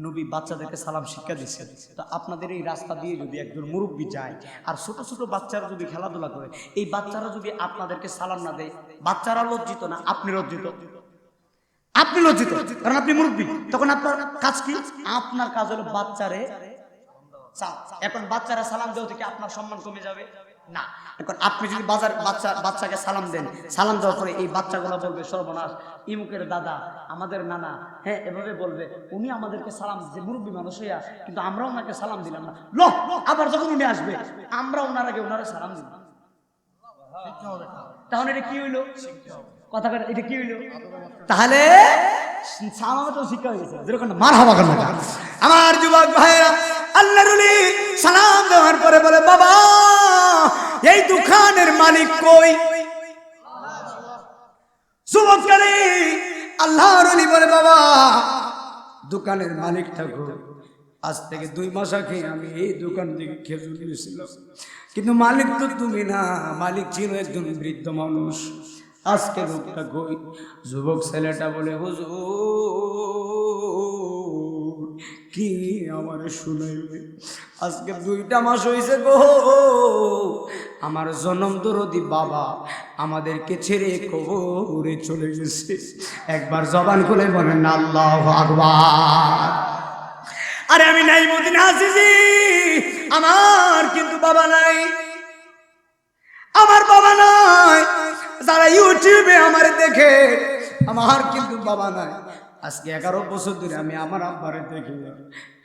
নবী বাচ্চাদেরকে সালাম শিক্ষা দিচ্ছে। তো আপনাদের এই রাস্তা দিয়ে যদি একজন মুরব্বী যায় আর ছোট ছোট বাচ্চারা যদি খেলাধুলা করে, এই বাচ্চারা যদি আপনাদেরকে সালাম না দেয়, বাচ্চারা লজ্জিত না আপনি লজ্জিত? আপনি লজ্জিত, কারণ আপনি মুরব্বী। তখন আপনার কাজ কি? আপনার কাজ হলো বাচ্চারে। এখন বাচ্চারা সালাম দেওয়া থেকে আপনার সম্মান কমে যাবে না। এখন আপনি যদি বাচ্চাকে সালাম দেন, সালাম দেওয়ার পরে এই বাচ্চাগুলো বলবে সর্বনাশ, ইমুকের দাদা, আমাদের নানা, হ্যাঁ এভাবে বলবে, উনি আমাদেরকে সালাম দিচ্ছে মুরব্বী মানুষ হইয়া, কিন্তু আমরা ওনাকে সালাম দিলাম না। লোক আবার যখন উনি আসবে আমরা ওনার আগে ওনারে সালাম দিব। তাহলে এটা কি হইলো? কথা বলে এটা কি হইলো? তাহলে শিক্ষা হয়ে গেছে। যেরকম মারহাবা করো আমার যুবক ভাইরা। আল্লাহর ওলি সালাম দেওয়ার পরে বলে, বাবা এই দোকানের মালিক কই? যুবকরে আল্লাহর ওলি বলে, বাবা দোকানের মালিক থাকো, আজ থেকে 2 মাস আগে আমি এই দোকান থেকে খেজুর নিয়েছিলাম, কিন্তু মালিক তো তুমি না, মালিক ছিল একজন বৃদ্ধ মানুষ। আজকে লোকটা কই? যুবক ছেলেটা বলে, হুজুর কি আমার শুনাইবে? আজকে 2টা মাস হয়েছে গো, আমার জনম দরদি বাবা আমাদেরকে ছেড়ে কবরে চলে গেছে। একবার জবান খুলে বলেন আল্লাহু আকবার। আরে আমি নাই মদিনা আসিছি, আমার কিন্তু বাবা নাই, আমার বাবা নাই। যারা ইউটিউবে আমার দেখে, আমার কিন্তু বাবা নাই। আজকে 11 বছর ধরে আমি আমার আব্বারে দেখি না।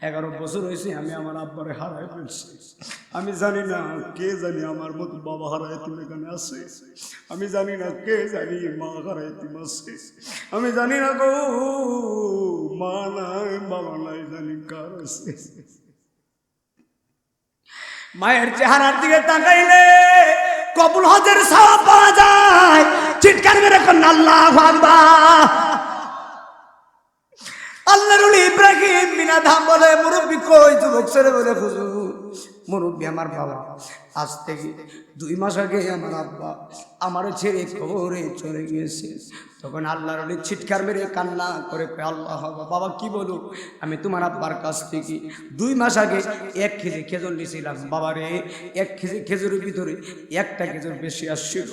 11 বছর হয়েছে আমি আমার আব্বারে হারাই ফেলছি। আমি জানি না কে জানি আমার মতো বাবা হারাই তুমি এখানে আছে, আমি জানি না কে জানি মা হারাই তুমি আছে, আমি জানি না গো মা নাই বাবা নাই, জানি কার আছে। মায়ের চেহারার দিকে তাকাইলে কবুল হজের সওয়াব পাওয়া যায়। চিৎকার মেরে কোন আল্লাহু আকবার। আল্লাহর ওলি ইব্রাহিম বিন আদহাম বলে, মুরব্বী কই? যুবক ছেলে বলে, হুজুর মুরব্বী আমার বাবা, আজ থেকে 2 মাস আগে আমার আব্বা আমার ছেড়ে কবরে চলে গিয়েছে। তখন আল্লাহর ওলি চিৎকার মেরে কান্না করে, আল্লাহ বাবা কি বলো, আমি তোমার আব্বার কাছ থেকে 2 মাস আগে 1 কেজি খেজুর নিয়েছিলাম। বাবা রে, 1 কেজি খেজুরের ভিতরে 1টা খেজুর বেশি আসছিল,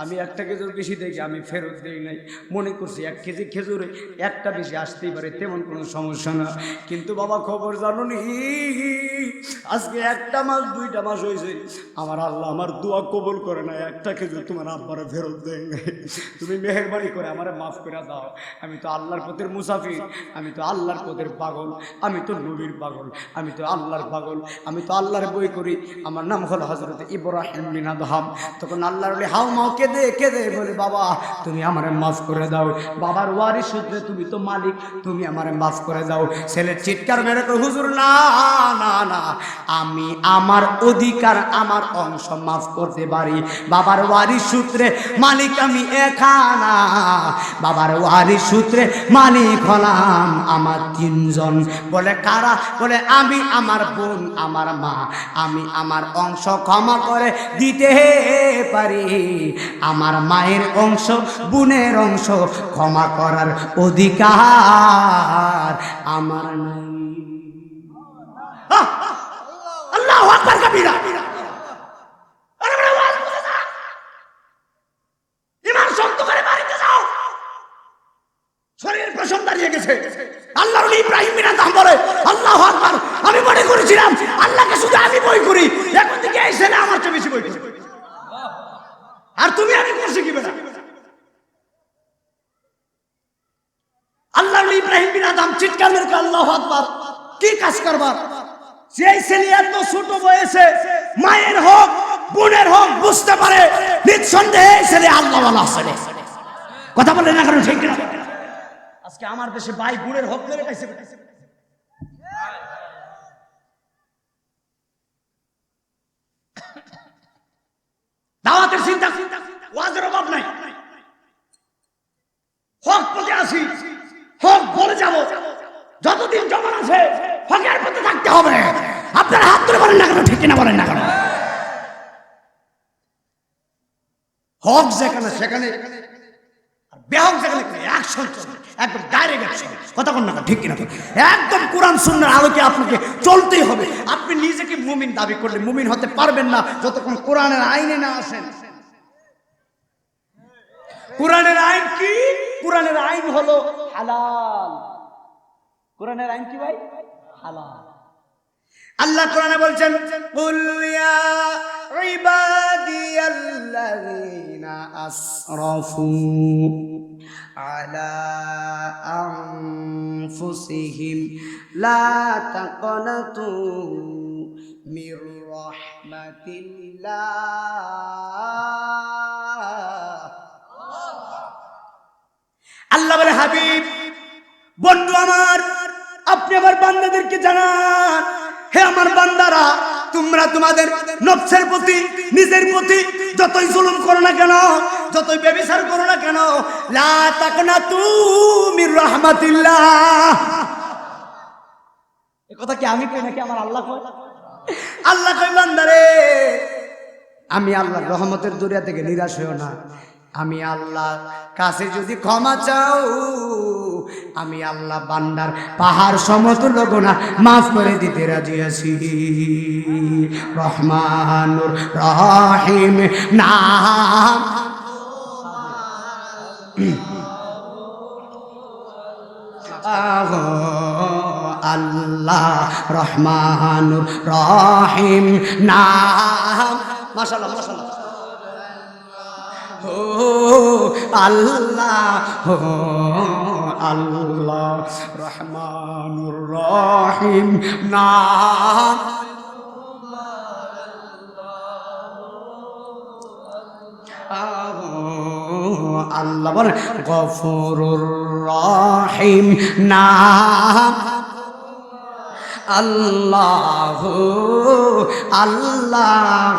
আমি 1টা খেজুর বেশি দেখে আমি ফেরত দেই নাই। মনে করছি 1 কেজি খেজুরে 1টা বেশি আসতেই পারে, তেমন কোনো সমস্যা না। কিন্তু বাবা খবর জানো নি, আজকে 1টা মাস 2টা মাস হয়েছে, আমার আল্লাহ আমার দোয়া কবুল করে না, 1টা খেজুর তোমার আব্বারে ফেরত দেয় নাই। তুমি মেহেরবানি করে আমারে মাফ করে দাও। আমি তো আল্লাহর পথের মুসাফির, আমি তো আল্লাহর পথের পাগল, আমি তো নবীর পাগল, আমি তো আল্লাহর পাগল, আমি তো আল্লাহর বই করি। আমার নাম হলো হযরত ইব্রাহিম বিন আদহাম। তখন আল্লাহর ওলি হাউ মাও কেঁদে কেঁদে বলে, বাবা তুমি আমারে মাফ করে দাও, বাবার ওয়ারিস সূত্রে তুমি তো মালিক, তুমি আমারে মাফ করে দাও। ছেলে চিৎকার মেরে কই, হুজুর না না না, আমি আমার অধিকার আমার আমার অংশ মাফ করতে পারি। বাবার ওয়ারিশ সূত্রে মালিক আমি এখানা, বাবার ওয়ারিশ সূত্রে মালিক হলাম আমার তিনজন। বলে কারা? বলে আমি, আমার বোন, আমার মা। আমি আমার অংশ ক্ষমা করে দিতে পারি, আমার মায়ের অংশ, বোনের অংশ ক্ষমা করার অধিকার আমার নাই। আল্লাহু আকবার কাবীরা। ঈমান শক্ত করে বাড়িতে যাও। শরীর প্রশম দাঁড়িয়ে গেছে। আল্লাহর ওলি ইব্রাহিম বিন আদম বলে আল্লাহু আকবার। আমি মনে করেছিলাম আল্লাহকে শুধু আমি বই করি, এখন থেকে এই ছেলে আমার চেয়ে বেশি বই করে। আর তুমি আমি করছি কি বেটা? আল্লাহর ওলি ইব্রাহিম বিন আদম চিৎকার মেরে আল্লাহু আকবার। কি কাজ করবার? সেই ছেলে এত ছোট বয়সে মায়ের হোক বোনের হোক বুঝতে পারে নিঃসন্দেহে এই ছেলে আল্লাহওয়ালা ছেলে। কথা বলে না কারণ ঠিক না? আজকে আমার দেশে ভাই বোনের হক মেরে খাইছে। দাওয়াতের চিন্তা, ওয়াজের অভাব নাই। হক পথে আসি, হক বলে যাব। যতদিন জমান আছে হকের পথে থাকতে হবে। আপনারা হাত ধরে বলেন না কেন? ঠিক কিনা বলেন না কেন? হক যেখানে সেখানে, বেহক যেখানে অ্যাকশন চলবে, একদম ডাইরেক্ট অ্যাকশন। কথা বলেন না ঠিক কিনা? একদম কোরআন সুন্নাহর আলোকে আপনাকে চলতেই হবে। আপনি নিজেকে মুমিন দাবি করলে মুমিন হতে পারবেন না যতক্ষণ কোরআনের আইনে না আসেন। কোরআনের আইন কি? কোরআনের আইন হলো হালাল। কোরআনের আইন কি ভাই? হালাল। আল্লাহ কোরআনে বলছেন কুল ইয়া ইবাদিয়াল্লাযীনা আসরাফু আলা আনফুসিহিম লা তাকনাতু মির রাহমাতিল্লাহ। আল্লাহ বলে হাবিব, বন্ধু আমার, আপনি আমার বান্দাদেরকে জানান, হে আমার বান্দারা, তোমরা তোমাদের নফসের প্রতি, নিজের প্রতি যতই জুলুম করো না কেন, যতই ব্যভিচার করো না কেন, লা তাকনাতু মির রাহমাতিল্লাহ। এই কথা কি আমি কই নাকি আমার আল্লাহ কয়? আল্লাহ কয় বান্দারে, আমি আল্লাহর রহমতের দরিয়া থেকে নিরাশ হইও না। আমি আল্লাহ কাছে যদি ক্ষমা চাও, আমি আল্লাহ বান্দার পাহাড় সমতুল্য গুনাহ মাফ করে দিতে রাজি আছি। রহমানুর রহিম নাম আল্লাহ রহমানুর রহিম নাম। মাশাআল্লাহ মাশাআল্লাহ। ও আল্লাহ, ও আল্লাহ রহমানুর রহিম নাম। আল্লাহ বলে গফুরুর রহিম নাম। আল্লাহ আল্লাহ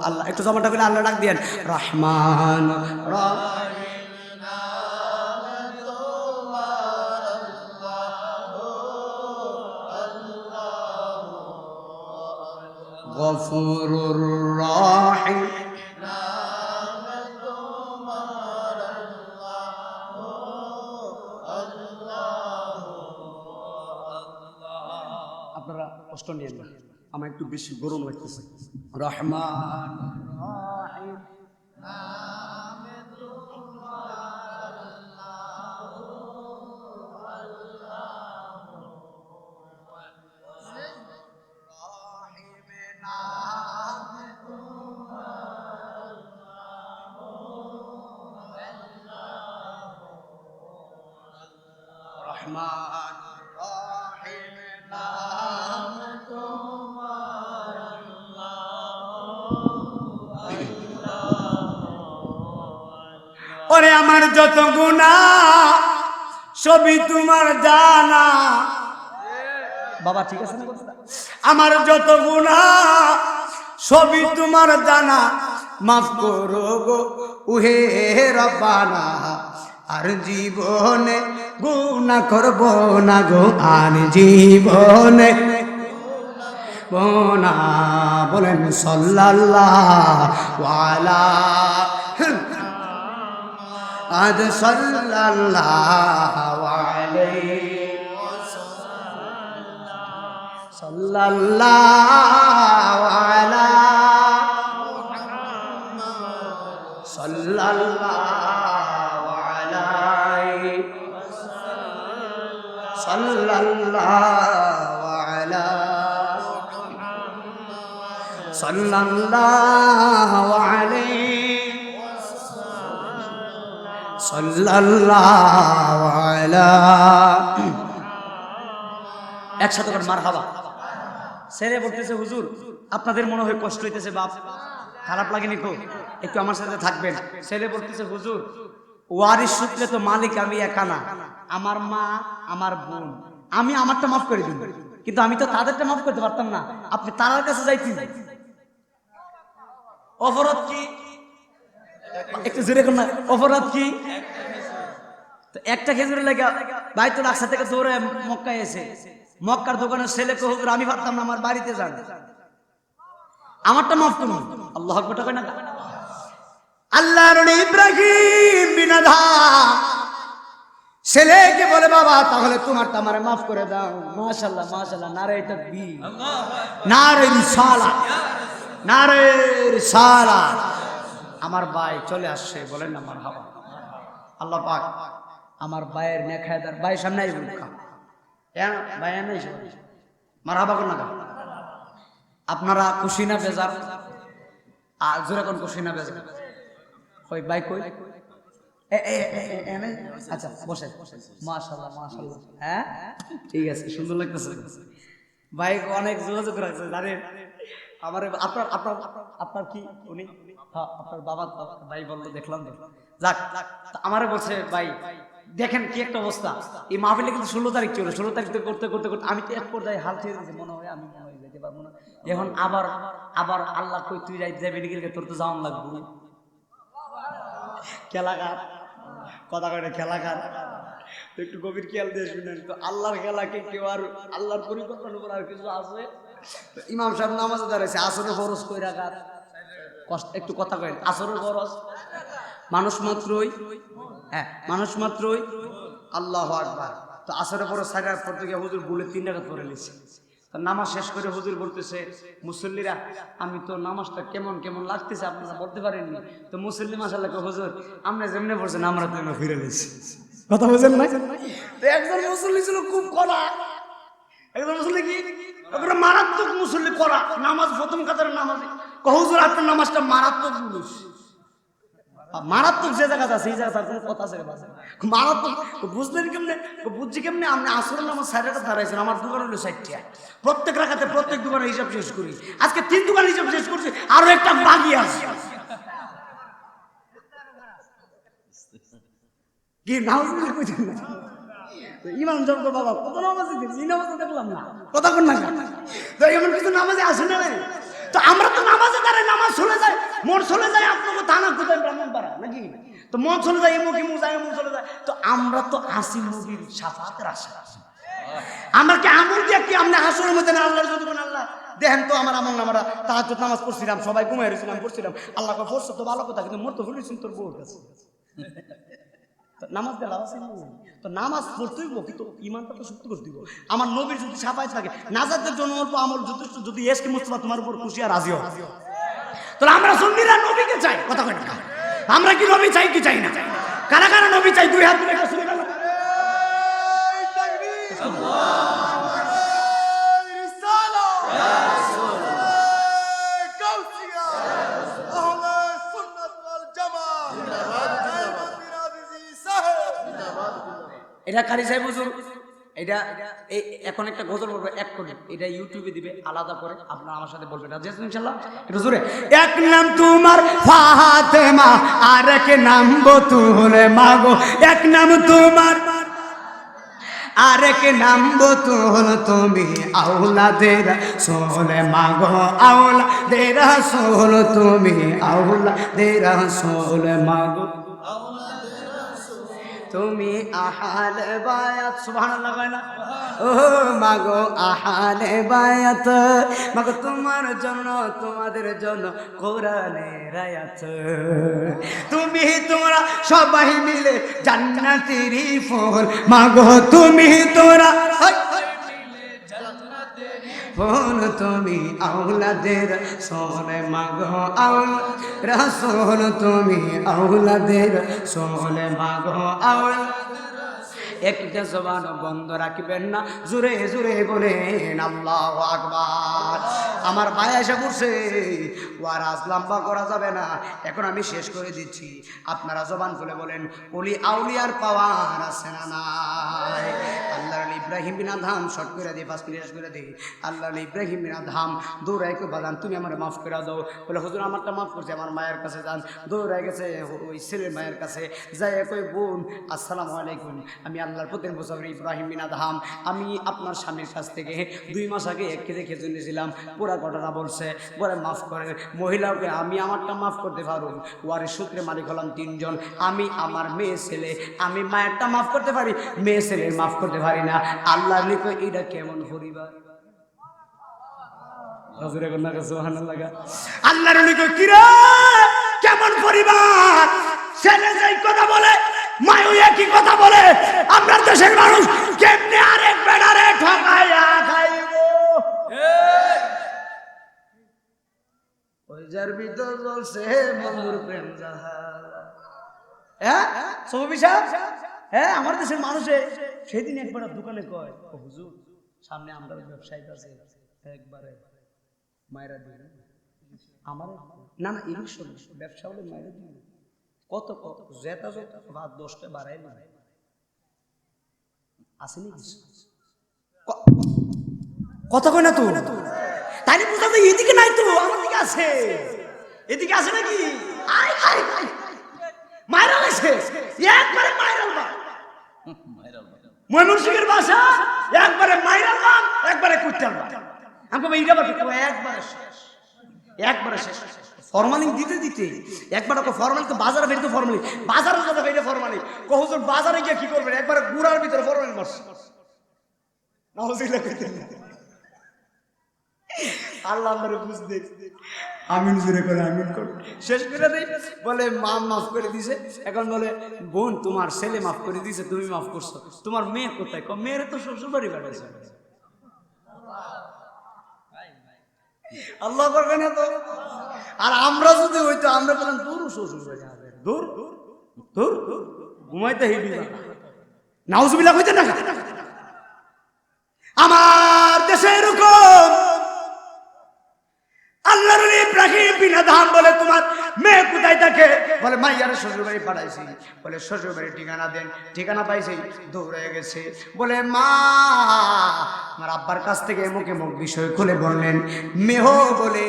আল্লাহ। একটু জমাটা করে আল্লাহ ডাক দিয়েন। রহমান গফুরুর রহিম। আপনারা কষ্ট নিয়েন না, আমার একটু বেশি গরম লাগতেছে। রহমান রহিম রহমান রহিম নাম তোমার। ওরে আমার যত গুনাহ সবই তোমার জানা। বাবা ঠিক আছে না? আমার যত গুনাহ সবই তোমার জানা, মাফ করো গো উহে রব্বানা, আর জীবনে গুনাহ করব না গো, আর জীবনে বোনা। বলেন সাল্লাল্লাহু আলা আজ সাল্লাল্লাহু আলাইহি সাল্লাল্লাহু আলা সাল্লাল্লাহু আলাইহি সাল্লাল্লাহু আলা সাল্লাল্লাহু আলাইহি সাল্লাল্লাহু আলা। একসাথে করে মারহাবা। ছেলে বলতেছে হুজুর আপনাদের মনে হয় কষ্ট হইতেছে, বাপ খারাপ লাগেনি খুব, একটু আমার সাথে থাকবেন। ছেলে বলতেছে হুজুর ওয়ারিশ সূত্রে তো মালিক আমি একা না, আমার মা আমার বোন, আমি আমারটা মাফ করে দিন, কিন্তু আমি তো তাদেরটা মাফ করতে পারতাম না, আপনি তার কাছে যাইতেন, অপরাধ কি? একটু জোরে কোন না, অপরাধ কি? তো একটা খেজুরের লেগে বাইতুল আকসা থেকে দৌড়ে মক্কায় এসে মক্কার দোকানের ছেলেকে হুজুর আমি পারতাম না, আমার বাড়িতে যান, আমারটা মাফ করুন। আল্লাহু আকবার কয় না? আল্লাহর নবী ইব্রাহিম বিনাধা ছেলেকে বলে বাবা তাহলে তোমারটা আমারে মাফ করে দাও। মাশাআল্লাহ মাশাআল্লাহ, নারে তাকবীর, নারে রিসালাত, নারে রিসালাত। আমার ভাই চলে আসছে, বলেন না মারহাবা। আল্লাহ পাক আমার ভাইয়ের নেখায়দার ভাই সামনে আই বুকা ভাই নাই মারহাবা কোন না। আপনারা খুশি না বেজার? আর জোরে কোন খুশি না বেজার? কই ভাই কই? আচ্ছা বসে। মাশাআল্লাহ মাশাআল্লাহ, হ্যাঁ ঠিক আছে, সুন্দর লাগতেছে ভাই, অনেক যোগাযোগ রাখছে জানেন আমার। আপনার আপনার আপনার কি উনি? হ্যাঁ আপনার বাবা ভাই বললো, দেখলাম। যাক আমারে বলছে ভাই দেখেন কি একটা অবস্থা, এই মাহফিলে কিন্তু 16 তারিখ ছিল, 16 তারিখ করতে করতে করতে আমি তো এক পর্যায়ে হাল ছেড়ে দিয়েছি, মনে হয় আমি মনে হয় যেতে পারবো না। এখন আবার আবার আল্লাহ কই তুই যাবি নাকি, তোর তো যাওয়ান লাগবে। খেলাঘাট কথা কয় না, খেলাঘাট একটু গভীর খেয়াল দিয়ে শুনেন তো। আল্লাহর খেলাকে কেউ আর আল্লাহর পরিকল্পনার উপর আর কিছু আছে? ইমাম সাহেব নামাজে দাঁড়াইছে, আসরের ফরজ কই রাখাত, একটু কথা কয়েন, আসরের ফরজ মানুষ মাত্রই, হ্যাঁ মানুষ মাত্রই আল্লাহু আকবার। তো আসরের ফরজ সাইডার পর থেকে হুজুর বলে 3 রাকাত পড়ে নিয়েছে। তো নামাজ শেষ করে হুজুর বলতেছে মুসল্লিরা আমি তো নামাজটা কেমন কেমন লাগতেছে আপনারা বলতে পারেননি। তো মুসল্লি মাশাআল্লাহ হুজুর আমরা যেমনে পড়ছেন আমরা তো ফিরে নিয়েছি, কথা বুঝেন না? তো একজন মুসল্লি ছিল খুব কড়া, একজন মুসল্লি কি মারাত্মক মুসল্লি কড়া, নামাজ প্রথম কাতারের নামাজি হুজুর আপনার নামাজটা মারাত্মক পুরুষ, মারাত্মক যে জায়গা আছে এই জায়গা কোনো কথা আছে মারাত্মক। বুঝলেন কেমনে? বুঝছি কেমনে? আপনি আসরের নামাজ সাইডটা দাঁড়াইছেন, আমার দোকান হলো 60টা, প্রত্যেক রাখাতে প্রত্যেক দোকানের হিসাব শেষ করি, আজকে 3 দোকান হিসাব শেষ করছি, আরো একটা বাকি আছে কি নামাজ কইছেন না? ইমাম জব্দ বাবা কত নামাজ দিয়েছি, এই নামাজ দেখলাম না, কথা কোন না। তো এমন কিছু নামাজে আসে না, তো আমরা তো নামাজে দাঁড়াই, নামাজ চলে যায়, মন চলে যায় আপনাকে থানা কোথায় ব্রাহ্মণপাড়া নাকি, তো মন চলে যায় এমুক এমুক যায় এমন চলে যায়। তো আমরা তো আসি নবীর শাফাতের আশা, আমরা কি আমল দিয়ে কি আপনি হাসরের মধ্যে না আল্লাহর যদি কোন আল্লাহ দেখেন তো আমার আমল নামারা তাহাজ্জুদ নামাজ পড়ছিলাম, সবাই ঘুমাই রইছিলাম, পড়ছিলাম, আল্লাহ কয় পড়ছ তো ভালো কথা, কিন্তু মোর তো ভুলিছিস তোর বউর কাছে নামাজ দেওয়া আছে না। তো নামাজ পড়তেই কিন্তু ইমানটা তো শক্ত করে দিব। আমার নবীর যদি সাফাই থাকে নাজাতের জন্য অল্প আমল যথেষ্ট, যদি এসকে মুস্তাফা তোমার উপর খুশি আর রাজি হয়, তাহলে আমরা সুন্নিরা নবীকে চাই, কথা কই না? আমরা কি নবী চাই কি চাই না? কারা কারা নবী চাই? 2 হাত তুলে একটা শুনে গেল। এটা কারি সাহেব হুজুর, এটা এখন একটা গজল বলবো 1 কোটি, এটা ইউটিউবে দিবে আলাদা করে, আপনারা আমার সাথে বলবেন রাজি আছেন ইনশাআল্লাহ? একটু জোরে। এক নাম তোমার ফাতেমা আর এক নাম বতুল মাগো, এক নাম তোমার আরেক নাম বতুল তুমি আওলাদের সোলে মাগো আওলাদের সোল তুমি আওলাদের সোল মাগো তুমি আহালে বায়াত সুবহানাল্লাহ কয় না ও মাগো আহালে বায়াত মাগো তোমার জন্য তোমাদের জন্য কোরআনের আয়াত তুমি তোমরা সবাই মিলে জান্নাতেরই ফল মাগো তুমি তোমরা ফোন তুমি আওলাদের সোলে মাগো আওলা রাসূল তুমি আওলাদের সোলে মাগো আওলা একটা জবান বন্ধ রাখবেন না জোরে জোরে বলেন আল্লাহু আকবার আমার ভাই এসে পড়ছে ওয়ারাজ লম্বা করা যাবে না এখন আমি শেষ করে দিচ্ছি আপনারা জবান খুলে বলেন ওলি আউলিয়ার পাওয়ার আছে না নাই আল্লাহর ইব্রাহিম বিন আদহাম শর্ট করে দিয়ে 5 মিনিট করে দিই আল্লাহর ইব্রাহিম বিন আদহাম দৌড়াই কো বাজান তুমি আমারে মাফ করে দাও বলে হুজুর আমারটা মাফ করছে আমার মায়ের কাছে যান দৌড়াই গেছে ওই ছেলের মায়ের কাছে যাই কই বোন আসসালামু আলাইকুম আমি আল্লাহর প্রতি বছর ইব্রাহিম বিন আদহাম আমি আপনার স্বামীর কাছ থেকে 2 মাস আগে 1 কেজি খেজুর নিয়েছিলাম পুরা ঘটনা বলছে বলে মাফ করে মহিলাকে আমি আমারটা মাফ করতে পারব ওয়ারিশ সূত্রে মালিক হলাম 3 জন আমি আমার মেয়ে ছেলে আমি মায়েরটা মাফ করতে পারি মেয়ে ছেলের মাফ করতে পারি না আল্লাহর নিকট এটা কেমন পরিবার হুজুরে কন্যা সুবহানাল্লাহ আল্লাহর নিকট কি রে কেমন পরিবার ছেলে যেই কথা বলে মায়ও একই কথা বলে আমরা দেশের মানুষ কেমনে আরেক বেড়ারে ঠকাইয়া খাইবো ওই যার ভিতর বলছে বন্ধুর প্রেম জাহাজ হ্যাঁ সবি সাহেব হ্যাঁ আমার দেশের মানুষে সেদিন একবার দোকানে কয় ও হুজুর সামনে আমরা ব্যবসায়ী আছে একবারে মায়েরা দিয়ে আমার না না ইলিশ ব্যবসা হলে মায়েরা দিয়ে কত কত জেতা জেতা রাত 10টা বাড়াই না আসেনি কথা কয় না তো তাই বুঝা তো এদিকে নাই তো আমার দিকে আছে এদিকে আছে নাকি আই আই আই মাইরা গেছে একবারে মাইরা বা ময়মনসিংহের ভাষা একবারে মাইরা বা একবারে কুট্টাল বা আমাকে এইটা বাকি একবারে শেষ একবারে শেষ ফরমালিন দিতে দিতে একবার ওকে ফরমালিন তো বাজারে বেরিয়ে ফরমালিন বাজারে যাবে বেরিয়ে ফরমালিন কহুজুর বাজারে গিয়ে কি করবেন একবার গুড়ার ভিতরে ফরমালিন মারছে নাউজুবিল্লাহ কইতে আল্লাহ আমারে বুঝতে আমিন জোরে করে আমিন কর শেষ করে দেই বলে মা মাফ করে দিয়েছে এখন বলে বোন তোমার ছেলে মাফ করে দিয়েছে তুমি মাফ করছো তোমার মেয়ে কোথায় কম মেয়েরে তো শ্বশুর বাড়ি পাঠাইছে আল্লাহ করবে না তো আর আমরা যদি হইতো আমরা বলেন দূর শ্বশুর বাড়ি দূর দূর ঘুমাইতে হেবি নাউজুবিল্লাহ কইতে না আমার দেশে এরকম আল্লাহর ওলি ইব্রাহিম বিন আদহাম বলে তোমার মেয়ে কোথায় থাকে বলে মাইয়ার শ্বশুর বাড়ি পাঠাইছি বলে শ্বশুর বাড়ি ঠিকানা দেন ঠিকানা পাইছি দৌড়ে গেছে বলে মা আমার আব্বার কাছ থেকে মুখে মুখ বিষয় খুলে বললেন মেহ বলে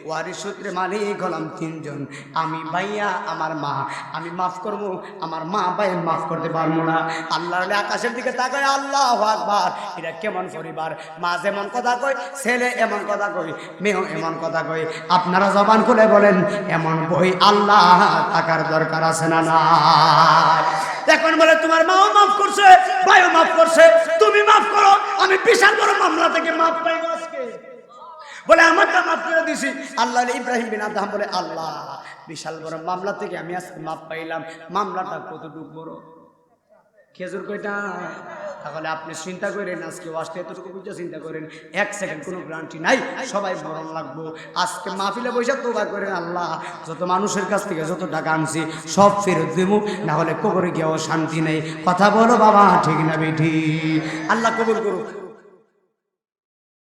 ওয়ারিশ সূত্রে মালিক হলাম 3 জন আমি ভাইয়া আমার মা আমি মাফ করবো আমার মা ভাই মাফ করতে পারবো না আল্লাহর ওলি আকাশের দিকে তাকায় আল্লাহু আকবার এটা কেমন পরিবার মা যেমন কথা কয় ছেলে এমন কথা কয় মেহ এমন কথা কয় আপনারা জবান খুলে বলেন এমন বই আল্লাহ থাকার দরকার আছে না না এখন বলে তোমার মাও মাফ করছে ভাইও মাফ করছে তুমি মাফ করো আমি বিশাল বড় মামলা থেকে মাফ পাইব আজকে বলে আমারটা মাফ করে দিছি আল্লাহ ইব্রাহিম বিন আদহাম বলে আল্লাহ বিশাল বড় মামলা থেকে আমি আজকে মাফ পাইলাম মামলাটা কতটুকু বড় খেজুর কয়টা তাহলে আপনি চিন্তা করেন আজকে ওয়াজটা এতটুকু বুঝে চিন্তা করেন 1 সেকেন্ড কোনো গ্যারান্টি নাই সবাই মরণ লাগবো আজকে মাহফিলে বসে তোবা করেন আল্লাহ যত মানুষের কাছ থেকে যত টাকা আনছি সব ফেরত দেবো না হলে কবরে গিয়েও শান্তি নেই কথা বলো বাবা ঠিক না বেঠি আল্লাহ কবুল করুক